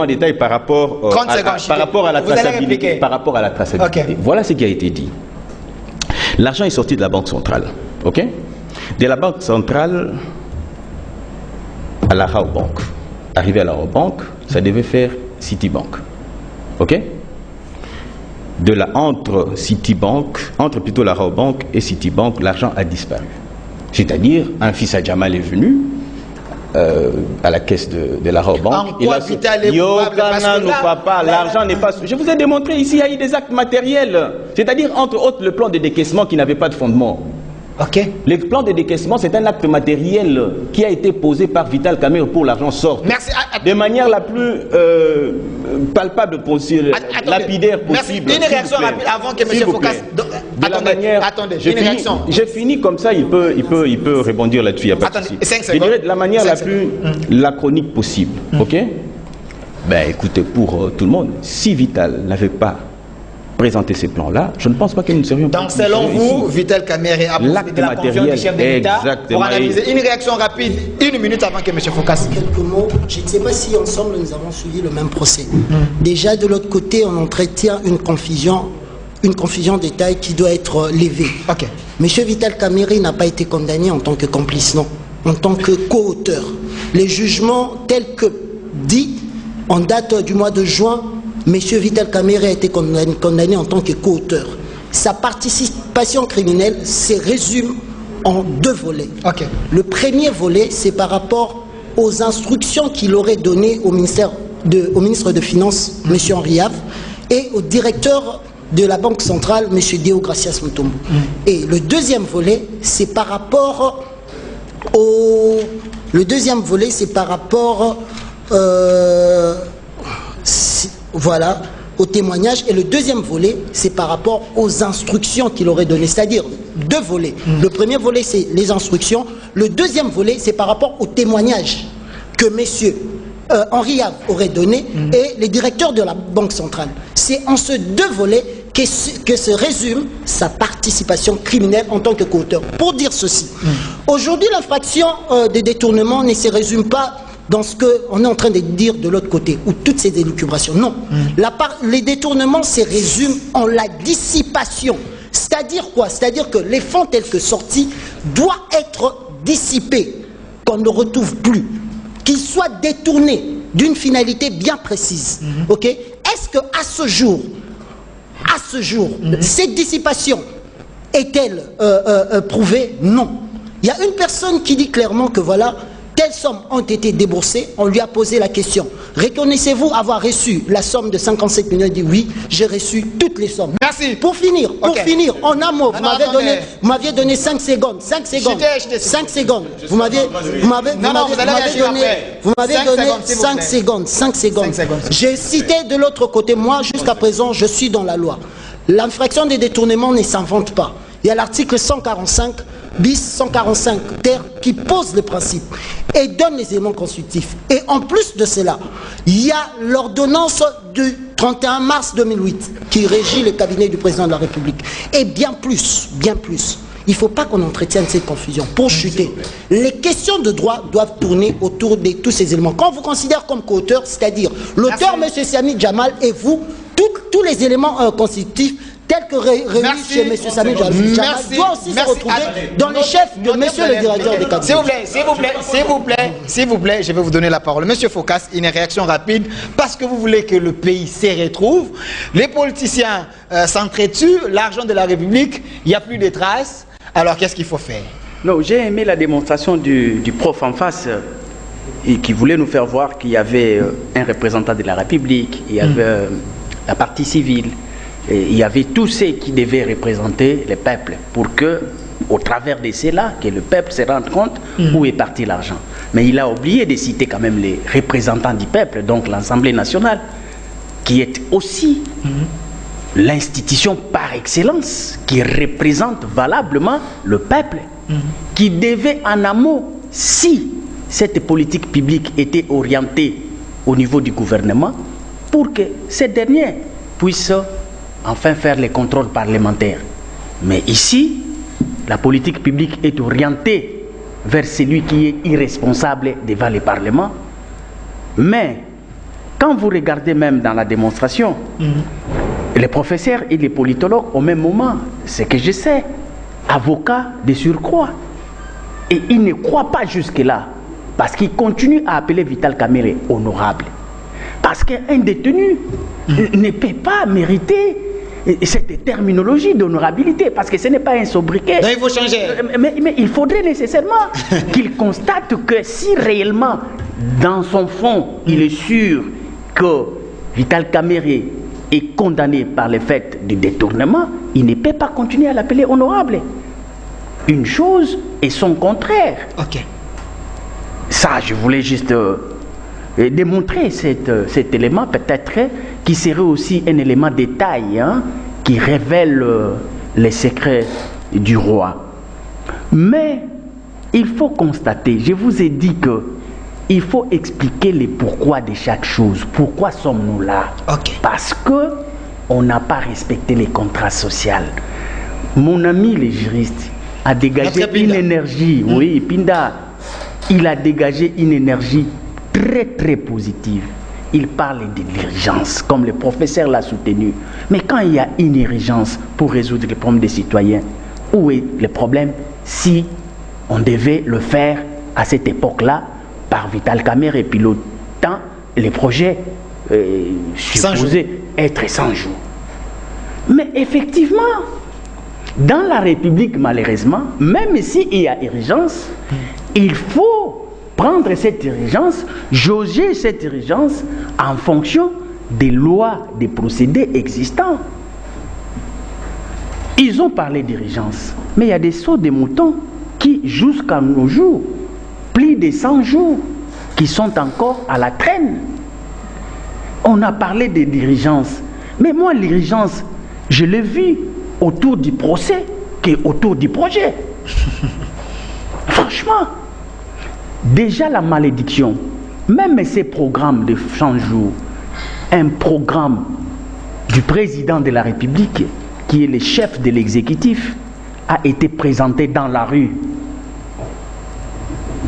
de détail par rapport à la traçabilité. Okay. Voilà ce qui a été dit. L'argent est sorti de la Banque centrale. Ok? De la Banque centrale à la Rabobank. Arrivé à la Rabobank, ça devait faire Citibank. Ok? Entre plutôt la Rabobank et Citibank, l'argent a disparu. C'est-à-dire, un fils à Jamal est venu à la caisse de la Rabobank. Il a l'argent n'est pas... Je vous ai démontré ici, il y a eu des actes matériels. C'est-à-dire, entre autres, le plan de décaissement qui n'avait pas de fondement. Okay. Le plan de décaissement, c'est un acte matériel qui a été posé par Vital Kamerhe pour l'argent sorte. Merci. De manière la plus palpable possible, lapidaire possible. Merci. Une réaction rapide avant que M. Focas... Attendez, une réaction. J'ai fini comme ça, il peut rebondir là-dessus, il n'y a pas de souci. Je dirais de la manière la plus laconique possible. Ok? Ben écoutez, pour tout le monde, si Vital n'avait pas présenter ces plans-là, je ne pense pas que nous serions... Donc, selon vous, Vital Kamerhe a profité de la confiance du chef de l'État pour analyser. Une réaction rapide, 1 minute avant que M. Focas... Quelques mots. Je ne sais pas si ensemble nous avons suivi le même procès. Déjà, de l'autre côté, on entretient une confusion des tailles qui doit être levée. Okay. M. Vital Kamerhe n'a pas été condamné en tant que complice, non, en tant que co-auteur. Les jugements tels que dit en date du mois de juin, M. Vital Kamerhe a été condamné en tant que co-auteur. Sa participation criminelle se résume en deux volets. Ok. Le premier volet, c'est par rapport aux instructions qu'il aurait données au ministre des Finances, M. Henri Have, et au directeur de la Banque centrale, M. Deo Gracias Mutombo. Et le deuxième volet, c'est par rapport voilà, au témoignage. Et le deuxième volet, c'est par rapport aux instructions qu'il aurait données. C'est-à-dire deux volets. Le premier volet, c'est les instructions. Le deuxième volet, c'est par rapport au témoignage que M. Henri Have aurait donné et les directeurs de la Banque centrale. C'est en ce deux volets que se résume sa participation criminelle en tant que coauteur. Pour dire ceci, aujourd'hui, l'infraction des détournements ne se résume pas dans ce qu'on est en train de dire de l'autre côté, ou toutes ces élucubrations. Non. Les détournements se résument en la dissipation. C'est-à-dire quoi? C'est-à-dire que les fonds tels que sortis doivent être dissipés, qu'on ne retrouve plus, qu'ils soient détournés d'une finalité bien précise. Ok? Est-ce qu'à ce jour, cette dissipation est-elle prouvée? Non. Il y a une personne qui dit clairement que voilà, telles sommes ont été déboursées. On lui a posé la question. Reconnaissez-vous avoir reçu la somme de 57 millions? Il dit oui, j'ai reçu toutes les sommes. Merci. Pour finir, en un mot, vous m'aviez donné 5 secondes. 5 secondes. J'étais 5 secondes. Vous m'aviez donné 5 secondes. J'ai cité de l'autre côté, moi, jusqu'à présent, je suis dans la loi. L'infraction des détournements ne s'invente pas. Il y a l'article 145 bis 145 terre qui pose le principe et donne les éléments constitutifs. Et en plus de cela, il y a l'ordonnance du 31 mars 2008 qui régit le cabinet du président de la République. Et bien plus. Il ne faut pas qu'on entretienne cette confusion. Pour chuter, les questions de droit doivent tourner autour de tous ces éléments. Quand on vous considère comme co-auteur, c'est-à-dire l'auteur, M. Sami Djamal, et vous, tous les éléments constitutifs tels que réunis chez M. Sami Djamal doivent aussi se retrouver dans les chefs de M. le directeur des cabinets. S'il vous plaît, je vais vous donner la parole. Monsieur Focas, une réaction rapide, parce que vous voulez que le pays se retrouve. Les politiciens s'entretuent, l'argent de la République, il n'y a plus de traces. Alors qu'est-ce qu'il faut faire? Non, j'ai aimé la démonstration du prof en face et qui voulait nous faire voir qu'il y avait un représentant de la République, il y avait la partie civile, et il y avait tous ceux qui devaient représenter le peuple pour que, au travers de cela, que le peuple se rende compte où est parti l'argent. Mais il a oublié de citer quand même les représentants du peuple, donc l'Assemblée nationale, qui est aussi l'institution par excellence qui représente valablement le peuple, qui devait en amont, si cette politique publique était orientée au niveau du gouvernement, pour que ces derniers puissent enfin faire les contrôles parlementaires. Mais ici, la politique publique est orientée vers celui qui est irresponsable devant le Parlement. Mais quand vous regardez même dans la démonstration, les professeurs et les politologues, au même moment, c'est que je sais, avocats de surcroît. Et ils ne croient pas jusque-là, parce qu'ils continuent à appeler Vital Kamerhe honorable. Parce qu'un détenu ne peut pas mériter cette terminologie d'honorabilité, parce que ce n'est pas un sobriquet. Donc il faut changer. Mais il faudrait nécessairement qu'il constate que si réellement, dans son fond, il est sûr que Vital Kamerhe est condamné par le fait du détournement, il ne peut pas continuer à l'appeler honorable. Une chose et son contraire. Ok. Ça, je voulais juste démontrer cet élément, peut-être, qui serait aussi un élément de taille, qui révèle les secrets du roi. Mais il faut constater, je vous ai dit que il faut expliquer les pourquoi de chaque chose. Pourquoi sommes-nous là? Parce que on n'a pas respecté les contrats sociaux. Mon ami le juriste a dégagé une énergie, oui, Pinda, il a dégagé une énergie très très positive. Il parle de l'urgence, comme le professeur l'a soutenu. Mais quand il y a une urgence pour résoudre les problèmes des citoyens, où est le problème si on devait le faire à cette époque-là par Vital Kamerhe et puis l'autre temps, les projets supposés être 100 jours. Mais effectivement, Dans la République, malheureusement, même s'il y a urgence, il faut prendre cette urgence, jauger cette urgence en fonction des lois, des procédés existants. Ils ont parlé d'urgence, mais il y a des sauts de moutons qui, jusqu'à nos jours, plus de 100 jours, qui sont encore à la traîne. On a parlé de l'urgence, mais moi l'urgence, je l'ai vu autour du procès qu'autour du projet. Franchement, déjà la malédiction, même ces programmes de 100 jours, un programme du président de la République, qui est le chef de l'exécutif, a été présenté dans la rue.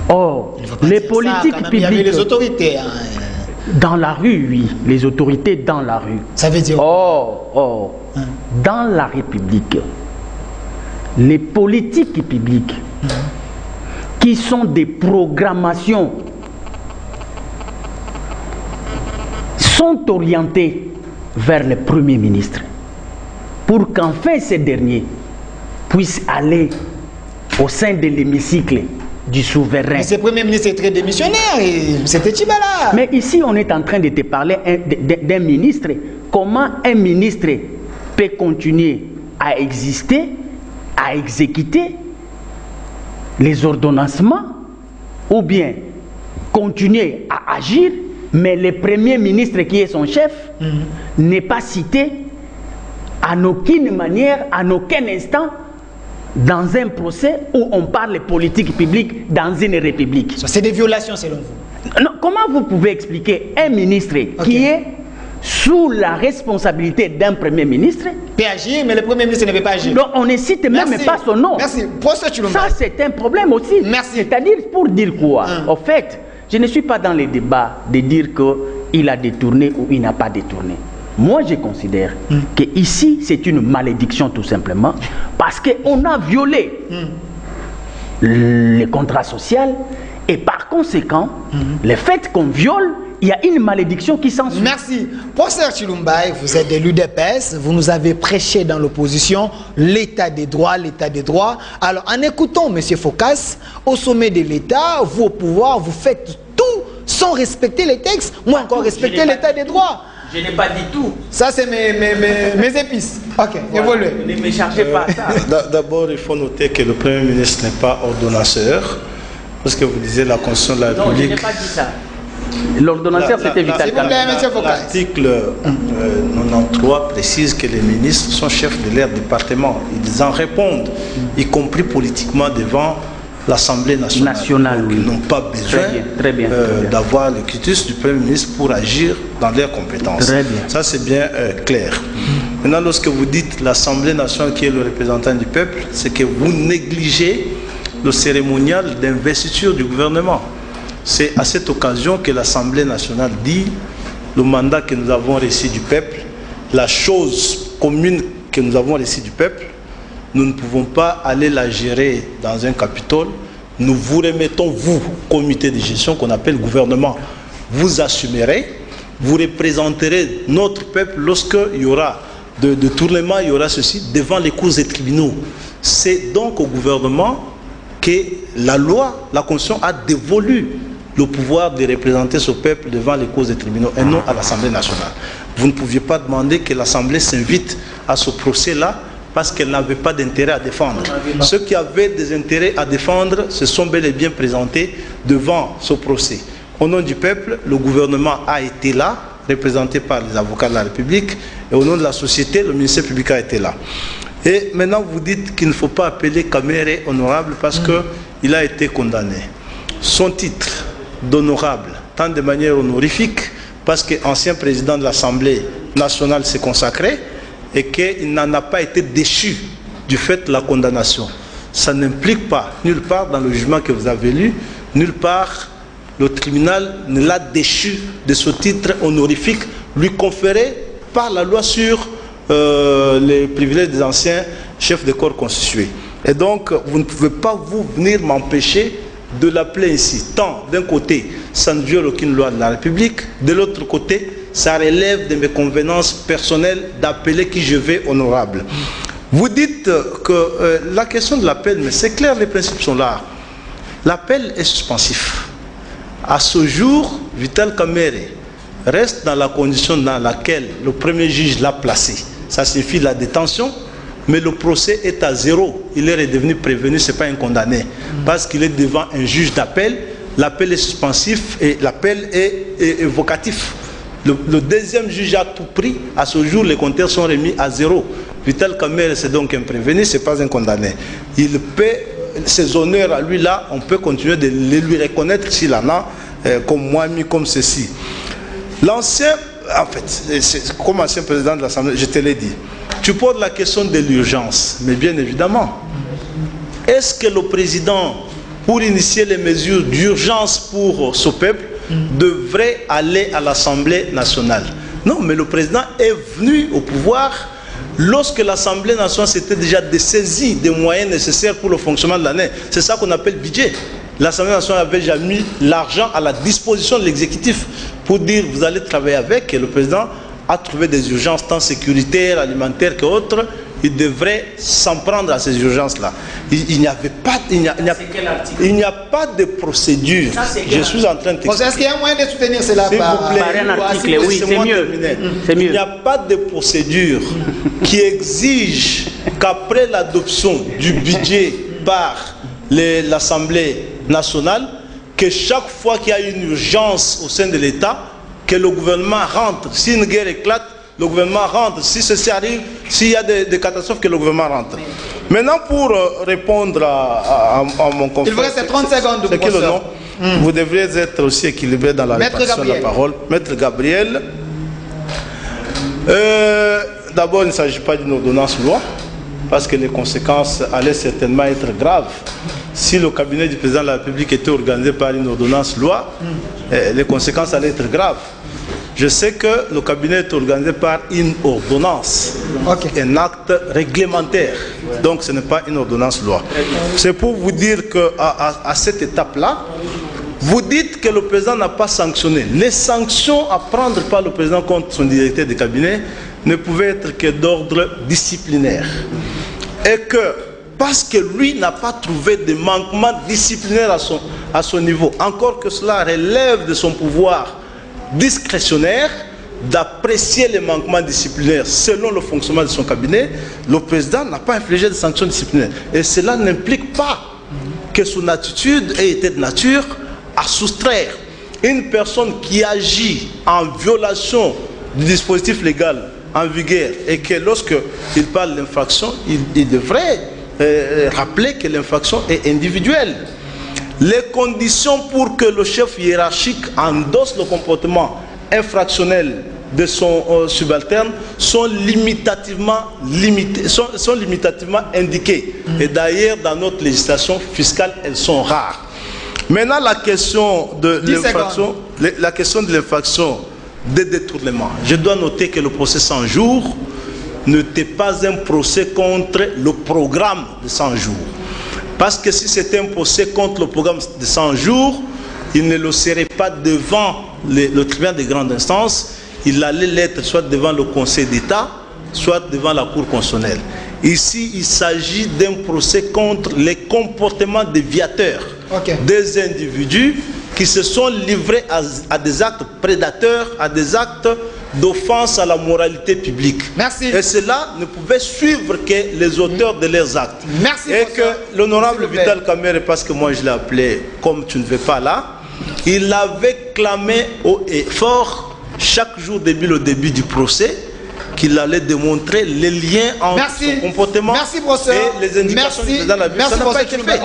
Or, les politiques publiques... Il y avait les autorités. Hein. Dans la rue, oui. Les autorités dans la rue. Ça veut dire... Dans la République, les politiques publiques qui sont des programmations sont orientées vers le Premier ministre pour qu'enfin ce dernier puisse aller au sein de l'hémicycle du souverain. Mais ce Premier ministre est très démissionnaire, c'était Tchibala. Mais ici, on est en train de te parler d'un ministre. Comment un ministre peut continuer à exister, à exécuter les ordonnancements, ou bien continuer à agir, mais le Premier ministre qui est son chef n'est pas cité en aucune manière, en aucun instant, dans un procès où on parle de politique publique dans une république. C'est des violations selon vous. Non, comment vous pouvez expliquer un ministre qui est sous la responsabilité d'un Premier ministre peut agir, mais le Premier ministre ne veut pas agir. Donc on ne cite même pas son nom. Merci. Ça c'est un problème aussi. Merci. C'est-à-dire pour dire quoi? En fait, je ne suis pas dans les débats de dire qu'il a détourné ou il n'a pas détourné. Moi, je considère que ici, c'est une malédiction tout simplement parce qu'on a violé le contrat social et par conséquent, le fait qu'on viole, il y a une malédiction qui s'ensuit. Merci. Professeur Chilumbaye, vous êtes de l'UDPS, vous nous avez prêché dans l'opposition l'état des droits, l'état des droits. Alors, en écoutant M. Focas, au sommet de l'État, vous au pouvoir, vous faites tout sans respecter les textes, moi encore respecter l'état des droits. Je n'ai pas dit tout. Ça, c'est mes épices. Ok, voilà. Évoluez. Ne me chargez pas ça. D'abord, il faut noter que le Premier ministre n'est pas ordonnanceur. Parce que vous disiez la Constitution de la République. Non, je n'ai pas dit ça. L'ordonnanceur, c'était Vital Kamerhe. L'article 93 précise que les ministres sont chefs de leur département. Ils en répondent, y compris politiquement devant l'Assemblée nationale. Donc, ils n'ont pas besoin d'avoir le quitus du Premier ministre pour agir dans leurs compétences. Très bien. Ça, c'est bien clair. Maintenant, lorsque vous dites l'Assemblée nationale qui est le représentant du peuple, c'est que vous négligez le cérémonial d'investiture du gouvernement. C'est à cette occasion que l'Assemblée nationale dit le mandat que nous avons reçu du peuple, la chose commune que nous avons reçue du peuple, nous ne pouvons pas aller la gérer dans un Capitole. Nous vous remettons, vous, comité de gestion qu'on appelle gouvernement. Vous assumerez, vous représenterez notre peuple lorsqu'il y aura de tournement, il y aura ceci, devant les cours et tribunaux. C'est donc au gouvernement que la loi, la Constitution a dévolu le pouvoir de représenter ce peuple devant les causes des tribunaux et non à l'Assemblée nationale. Vous ne pouviez pas demander que l'Assemblée s'invite à ce procès-là parce qu'elle n'avait pas d'intérêt à défendre. Ceux qui avaient des intérêts à défendre se sont bel et bien présentés devant ce procès. Au nom du peuple, le gouvernement a été là, représenté par les avocats de la République, et au nom de la société, le ministère public a été là. Et maintenant, vous dites qu'il ne faut pas appeler Kamerhe honorable parce qu'il a été condamné. Son titre d'honorable, tant de manière honorifique, parce qu'ancien président de l'Assemblée nationale s'est consacré et qu'il n'en a pas été déchu du fait de la condamnation. Ça n'implique pas, nulle part dans le jugement que vous avez lu, nulle part le tribunal ne l'a déchu de ce titre honorifique lui conféré par la loi sur les privilèges des anciens chefs de corps constitués. Et donc, vous ne pouvez pas vous venir m'empêcher de l'appeler ainsi. Tant, d'un côté, ça ne viole aucune loi de la République, de l'autre côté, ça relève de mes convenances personnelles d'appeler qui je vais honorable. Vous dites que la question de l'appel, mais c'est clair, les principes sont là. L'appel est suspensif. À ce jour, Vital Kamerhe reste dans la condition dans laquelle le premier juge l'a placé. Ça signifie la détention, mais le procès est à zéro. Il est redevenu prévenu, ce n'est pas un condamné. Parce qu'il est devant un juge d'appel, l'appel est suspensif et l'appel est vocatif. Le deuxième juge a tout pris. À ce jour, les compteurs sont remis à zéro. Vital Kamerhe, c'est donc un prévenu, ce n'est pas un condamné. Il paie ses honneurs à lui là, on peut continuer de lui reconnaître s'il en a, comme moi, comme ceci. L'ancien, en fait, comme ancien président de l'Assemblée, je te l'ai dit, tu poses la question de l'urgence, mais bien évidemment, est-ce que le président, pour initier les mesures d'urgence pour ce peuple, devrait aller à l'Assemblée nationale? Non, mais le président est venu au pouvoir lorsque l'Assemblée nationale s'était déjà dessaisie des moyens nécessaires pour le fonctionnement de l'année. C'est ça qu'on appelle budget. L'Assemblée nationale avait déjà mis l'argent à la disposition de l'exécutif pour dire vous allez travailler avec, et le président a trouvé des urgences tant sécuritaires, alimentaires qu'autres. Il devrait s'en prendre à ces urgences-là. Il n'y a pas de procédure. Je suis en train de t'expliquer. Est-ce qu'il y a un moyen de soutenir cela par un article? Oui, c'est mieux. Il n'y a pas de procédure qui exige qu'après l'adoption du budget par l'Assemblée nationale, que chaque fois qu'il y a une urgence au sein de l'État, que le gouvernement rentre. Si une guerre éclate, le gouvernement rentre. Si ceci arrive, s'il y a des catastrophes, que le gouvernement rentre. Maintenant, pour répondre à mon confrère... Il vous reste 30 secondes. C'est que le nom. Vous devriez être aussi équilibré dans la répartition de la parole. Maître Gabriel. D'abord, il ne s'agit pas d'une ordonnance loi, parce que les conséquences allaient certainement être graves. Si le cabinet du président de la République était organisé par une ordonnance loi, les conséquences allaient être graves. Je sais que le cabinet est organisé par une ordonnance, un acte réglementaire. Donc ce n'est pas une ordonnance loi. C'est pour vous dire qu'à cette étape-là, vous dites que le président n'a pas sanctionné. Les sanctions à prendre par le président contre son directeur de cabinet ne pouvaient être que d'ordre disciplinaire. Et que, parce que lui n'a pas trouvé de manquement disciplinaire à son niveau, encore que cela relève de son pouvoir discrétionnaire d'apprécier les manquements disciplinaires selon le fonctionnement de son cabinet, le président n'a pas infligé de sanctions disciplinaires. Et cela n'implique pas que son attitude ait été de nature à soustraire une personne qui agit en violation du dispositif légal en vigueur et que lorsqu'il parle d'infraction, il devrait rappeler que l'infraction est individuelle. Les conditions pour que le chef hiérarchique endosse le comportement infractionnel de son subalterne sont limitativement indiquées. Et d'ailleurs, dans notre législation fiscale, elles sont rares. Maintenant, la question de l'infraction de détournement. Je dois noter que le procès 100 jours n'était pas un procès contre le programme de 100 jours. Parce que si c'était un procès contre le programme de 100 jours, il ne le serait pas devant le tribunal de grande instance, il allait l'être soit devant le Conseil d'État, soit devant la Cour constitutionnelle. Ici, il s'agit d'un procès contre les comportements déviateurs des individus qui se sont livrés à des actes prédateurs, à des actes d'offense à la moralité publique. Merci. Et cela ne pouvait suivre que les auteurs de leurs actes. Merci. Et que l'honorable Vital Kamerhe, parce que moi je l'ai appelé comme tu ne veux pas là, il avait clamé haut et fort chaque jour depuis le début du procès qu'il allait démontrer les liens entre son comportement et les indications du président de la République. Ça n'a pas été fait.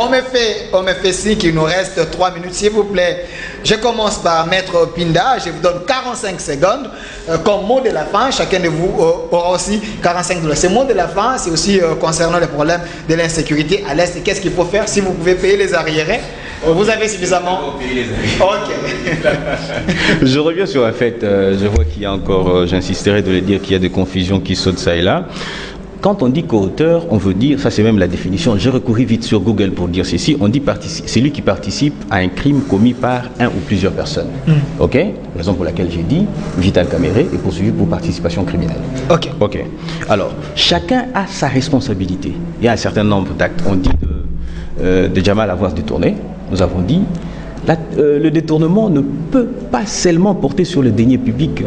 On me fait signe qu'il nous reste 3 minutes, s'il vous plaît. Je commence par Maître Pinda, je vous donne 45 secondes comme mot de la fin. Chacun de vous aura aussi 45 secondes. Ce mot de la fin, c'est aussi concernant les problèmes de l'insécurité à l'Est. Qu'est-ce qu'il faut faire si vous pouvez payer les arriérés? Vous avez suffisamment. Ok. Je reviens sur un fait. Je vois qu'il y a encore, j'insisterai de le dire, qu'il y a des confusions qui sautent ça et là. quand on dit co-auteur, on veut dire, ça c'est même la définition, j'ai recouru vite sur Google pour dire ceci, on dit c'est lui qui participe à un crime commis par un ou plusieurs personnes. Ok? Raison pour laquelle j'ai dit, Vital Kamerhe est poursuivi pour participation criminelle. Ok. Ok. Alors, chacun a sa responsabilité. Il y a un certain nombre d'actes. On dit de Jamal avoir détourné. Nous avons dit, le détournement ne peut pas seulement porter sur le denier public.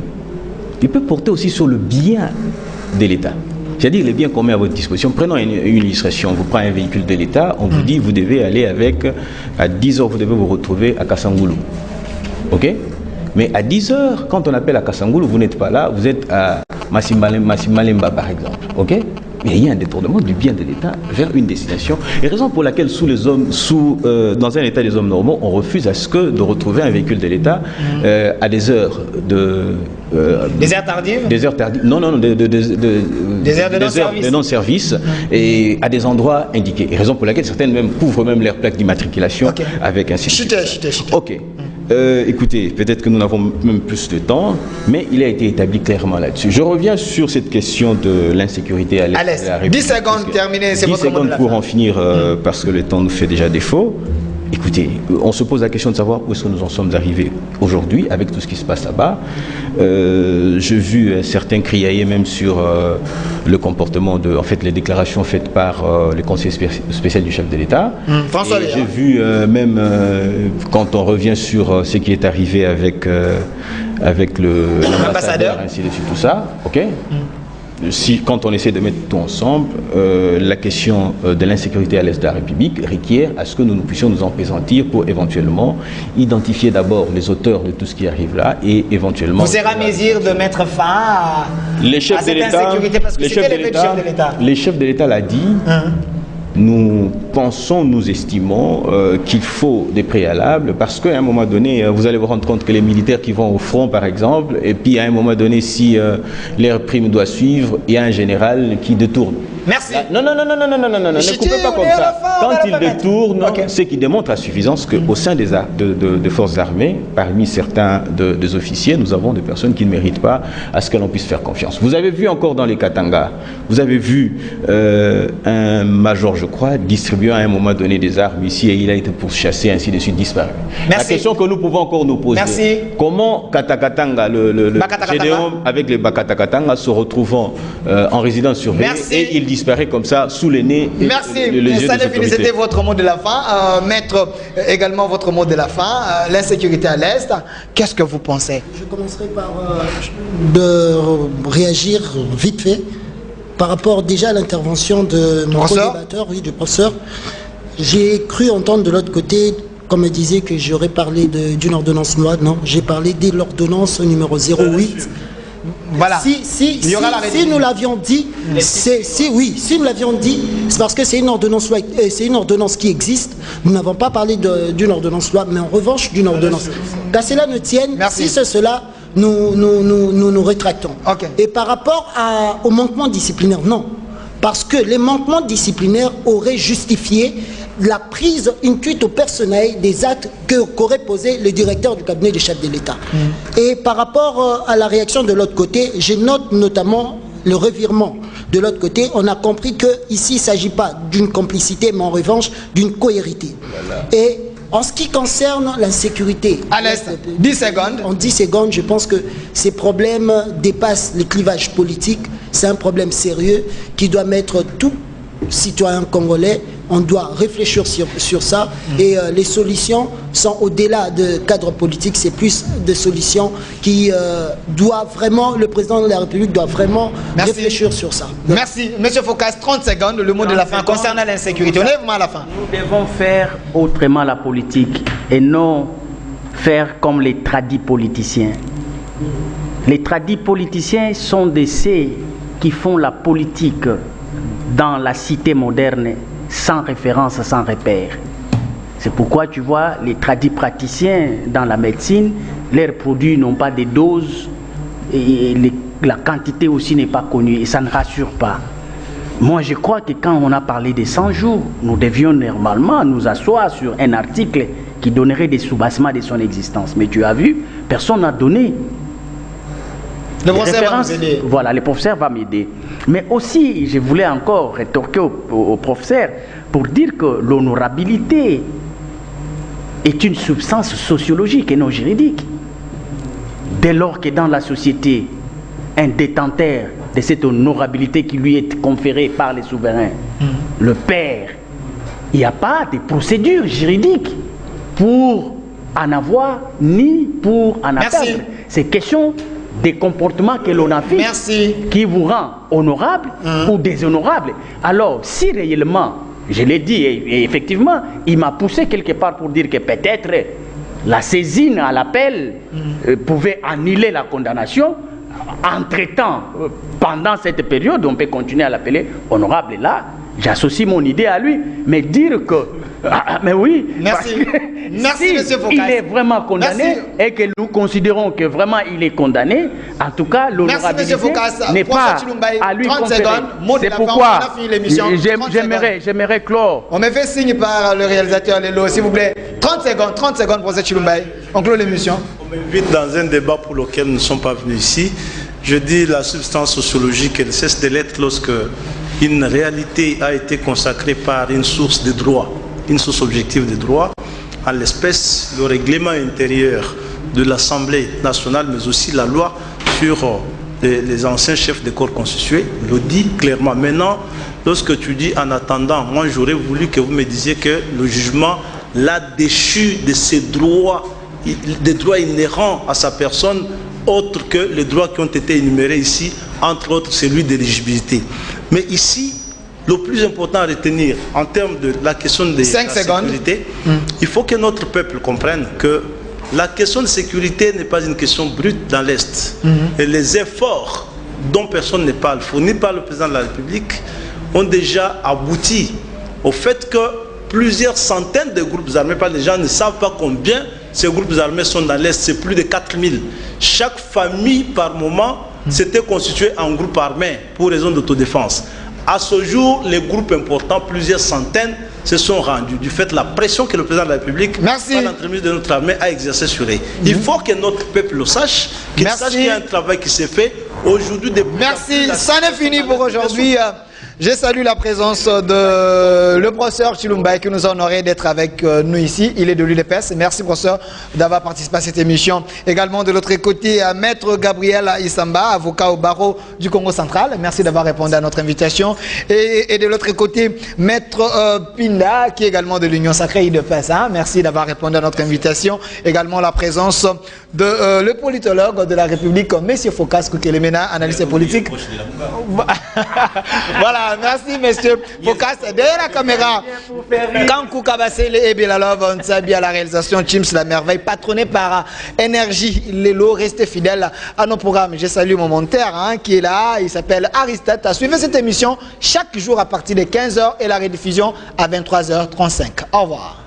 Il peut porter aussi sur le bien de l'État. C'est-à-dire les biens qu'on met à votre disposition. Prenons une illustration. Vous prenez un véhicule de l'État, on vous dit vous devez aller à 10 h, vous devez vous retrouver à Kassangoulou. Ok? Mais à 10 h, quand on appelle à Kassangoulou, vous n'êtes pas là, vous êtes à Massimalemba par exemple. Ok? Mais il y a un détournement du bien de l'État vers une destination. Et raison pour laquelle dans un État des hommes normaux, on refuse de retrouver un véhicule de l'État à des heures Des heures tardives? Des heures tardives. Non, des heures de non-service et à des endroits indiqués. Et raison pour laquelle certaines même couvrent même leurs plaques d'immatriculation avec un site. Ok. Écoutez, peut-être que nous n'avons même plus de temps, mais il a été établi clairement là-dessus. Je reviens sur cette question de l'insécurité à l'est de la République. 10 secondes terminées, c'est votre mot de la fin. 10 secondes pour en finir, parce que le temps nous fait déjà défaut. Écoutez, on se pose la question de savoir où est-ce que nous en sommes arrivés aujourd'hui avec tout ce qui se passe là-bas. J'ai vu certains criailler même sur le comportement les déclarations faites par le conseiller spécial du chef de l'État. François J'ai vu même quand on revient sur ce qui est arrivé avec l'ambassadeur, ainsi de suite, tout ça, ok. Quand on essaie de mettre tout ensemble, la question de l'insécurité à l'est de la République requiert à ce que nous puissions nous en appesantir pour éventuellement identifier d'abord les auteurs de tout ce qui arrive là et éventuellement... Vous serez à mesure de mettre fin à cette insécurité parce que c'était l'effet du chef de l'État. Les chefs de l'État l'a dit. Nous pensons, nous estimons qu'il faut des préalables parce qu'à un moment donné, vous allez vous rendre compte que les militaires qui vont au front, par exemple, et puis à un moment donné, si leur prime doit suivre, il y a un général qui détourne. Merci. Non, ne coupez pas comme ça. Quand il détourne, c'est qu'il démontre à suffisance qu'au sein des forces armées, parmi certains des officiers, nous avons des personnes qui ne méritent pas à ce que l'on puisse faire confiance. Vous avez vu encore dans les Katanga, vous avez vu un major, je crois, distribuant à un moment donné des armes ici et il a été pourchassé, ainsi de suite, disparu. Merci. La question que nous pouvons encore nous poser, comment Katakatanga, le Gédéon avec les Bakatakatanga se retrouvant en résidence surveillée et il disparaît comme ça sous les nez. Merci. C'était votre mot de la fin. Maître, également votre mot de la fin. L'insécurité à l'Est, qu'est-ce que vous pensez? Je commencerai par de réagir vite fait par rapport déjà à l'intervention de mon co-débatteur, du professeur. J'ai cru entendre de l'autre côté, comme il disait que j'aurais parlé d'une ordonnance loi. Non, j'ai parlé de l'ordonnance numéro 08. Voilà. Si nous l'avions dit, si nous l'avions dit, c'est parce que c'est une ordonnance loi, c'est une ordonnance qui existe. Nous n'avons pas parlé d'une ordonnance loi, mais en revanche d'une ordonnance. Qu'à cela ne tienne, si c'est cela, nous rétractons. Et par rapport au manquement disciplinaire, non. Parce que les manquements disciplinaires auraient justifié la prise incuite au personnel des actes qu'aurait posé le directeur du cabinet du chef de l'État. Et par rapport à la réaction de l'autre côté, je note notamment le revirement. De l'autre côté, on a compris qu'ici, il ne s'agit pas d'une complicité, mais en revanche, d'une cohérité. Et en ce qui concerne l'insécurité, à l'Est, 10 secondes. En 10 secondes, je pense que ces problèmes dépassent les clivages politiques. C'est un problème sérieux qui doit mettre tout citoyen congolais. On doit réfléchir sur ça et les solutions sont au-delà de cadre politique, c'est plus des solutions qui doivent vraiment, le président de la République doit vraiment réfléchir sur ça. Merci. Monsieur Focas, 30 secondes, le mot de la fin concernant l'insécurité. On est vraiment à la fin. Nous devons faire autrement la politique et non faire comme les tradis politiciens. Les tradis politiciens sont de ceux qui font la politique dans la cité moderne sans référence, sans repère. C'est pourquoi tu vois les tradis praticiens dans la médecine, leurs produits n'ont pas de doses et la quantité aussi n'est pas connue et ça ne rassure pas. Moi je crois que quand on a parlé des 100 jours, nous devions normalement nous asseoir sur un article qui donnerait des soubassements de son existence. Mais tu as vu, personne n'a donné. Le professeur va nous aider. Voilà, le professeur va m'aider. Mais aussi, je voulais encore rétorquer au professeur pour dire que l'honorabilité est une substance sociologique et non juridique. Dès lors que dans la société, un détenteur de cette honorabilité qui lui est conférée par les souverains, le père, il n'y a pas de procédure juridique pour en avoir ni pour en perdre. C'est question des comportements que l'on affiche qui vous rend honorable ou déshonorable. Alors, si réellement, je l'ai dit, et effectivement, il m'a poussé quelque part pour dire que peut-être la saisine à l'appel pouvait annuler la condamnation. Entre-temps, pendant cette période, on peut continuer à l'appeler honorable. Et là, j'associe mon idée à lui. Mais dire que... mais oui, merci, si monsieur Focas. Il est vraiment condamné et que nous considérons que vraiment il est condamné, en tout cas, l'honorabilité n'est pas à lui conférer. C'est pourquoi j'aimerais clore. On me fait signe par le réalisateur Lelo, s'il vous plaît. 30 secondes, professeur Chilumbaye. On clôt l'émission. On m'invite dans un débat pour lequel nous ne sommes pas venus ici. Je dis la substance sociologique, elle cesse de l'être lorsque une réalité a été consacrée par une source de droit, une source objective de droit, en l'espèce le règlement intérieur de l'Assemblée nationale, mais aussi la loi sur les anciens chefs de corps constitués, le dit clairement. Maintenant, lorsque tu dis en attendant, moi j'aurais voulu que vous me disiez que le jugement l'a déchu de ses droits, des droits inhérents à sa personne, autres que les droits qui ont été énumérés ici, entre autres celui d'éligibilité. Mais ici, le plus important à retenir en termes de la question de la sécurité, il faut que notre peuple comprenne que la question de sécurité n'est pas une question brute dans l'Est. Et les efforts dont personne ne parle, fournis par le président de la République, ont déjà abouti au fait que plusieurs centaines de groupes armés, les gens ne savent pas combien ces groupes armés sont dans l'Est, c'est plus de 4000. Chaque famille par moment s'était constituée en groupe armé pour raison d'autodéfense. À ce jour, les groupes importants, plusieurs centaines, se sont rendus du fait de la pression que le président de la République, par l'entremise de notre armée, a exercée sur eux. Il faut que notre peuple le sache, qu'il sache qu'il y a un travail qui s'est fait aujourd'hui. Merci, ça n'est fini pour aujourd'hui. Je salue la présence de le professeur Chilumbaye qui nous a honoré d'être avec nous ici. Il est de l'UDPS. Merci professeur d'avoir participé à cette émission. Également de l'autre côté, Maître Gabriel Isamba, avocat au barreau du Congo central. Merci d'avoir répondu à notre invitation. Et de l'autre côté, Maître Pinda, qui est également de l'Union sacrée UDPS. Merci d'avoir répondu à notre invitation. Également la présence de le politologue de la République, M. Focas Koukelemena, analyste politique. Voilà. Merci, monsieur Focas. Derrière la caméra, Kankou Kabasele et Belalov, on s'habille à la réalisation Chims La Merveille, patronné par Énergie Lelo. Restez fidèles à nos programmes. Je salue mon monteur qui est là, il s'appelle Aristote. Suivez cette émission chaque jour à partir de 15h et la rediffusion à 23h35. Au revoir.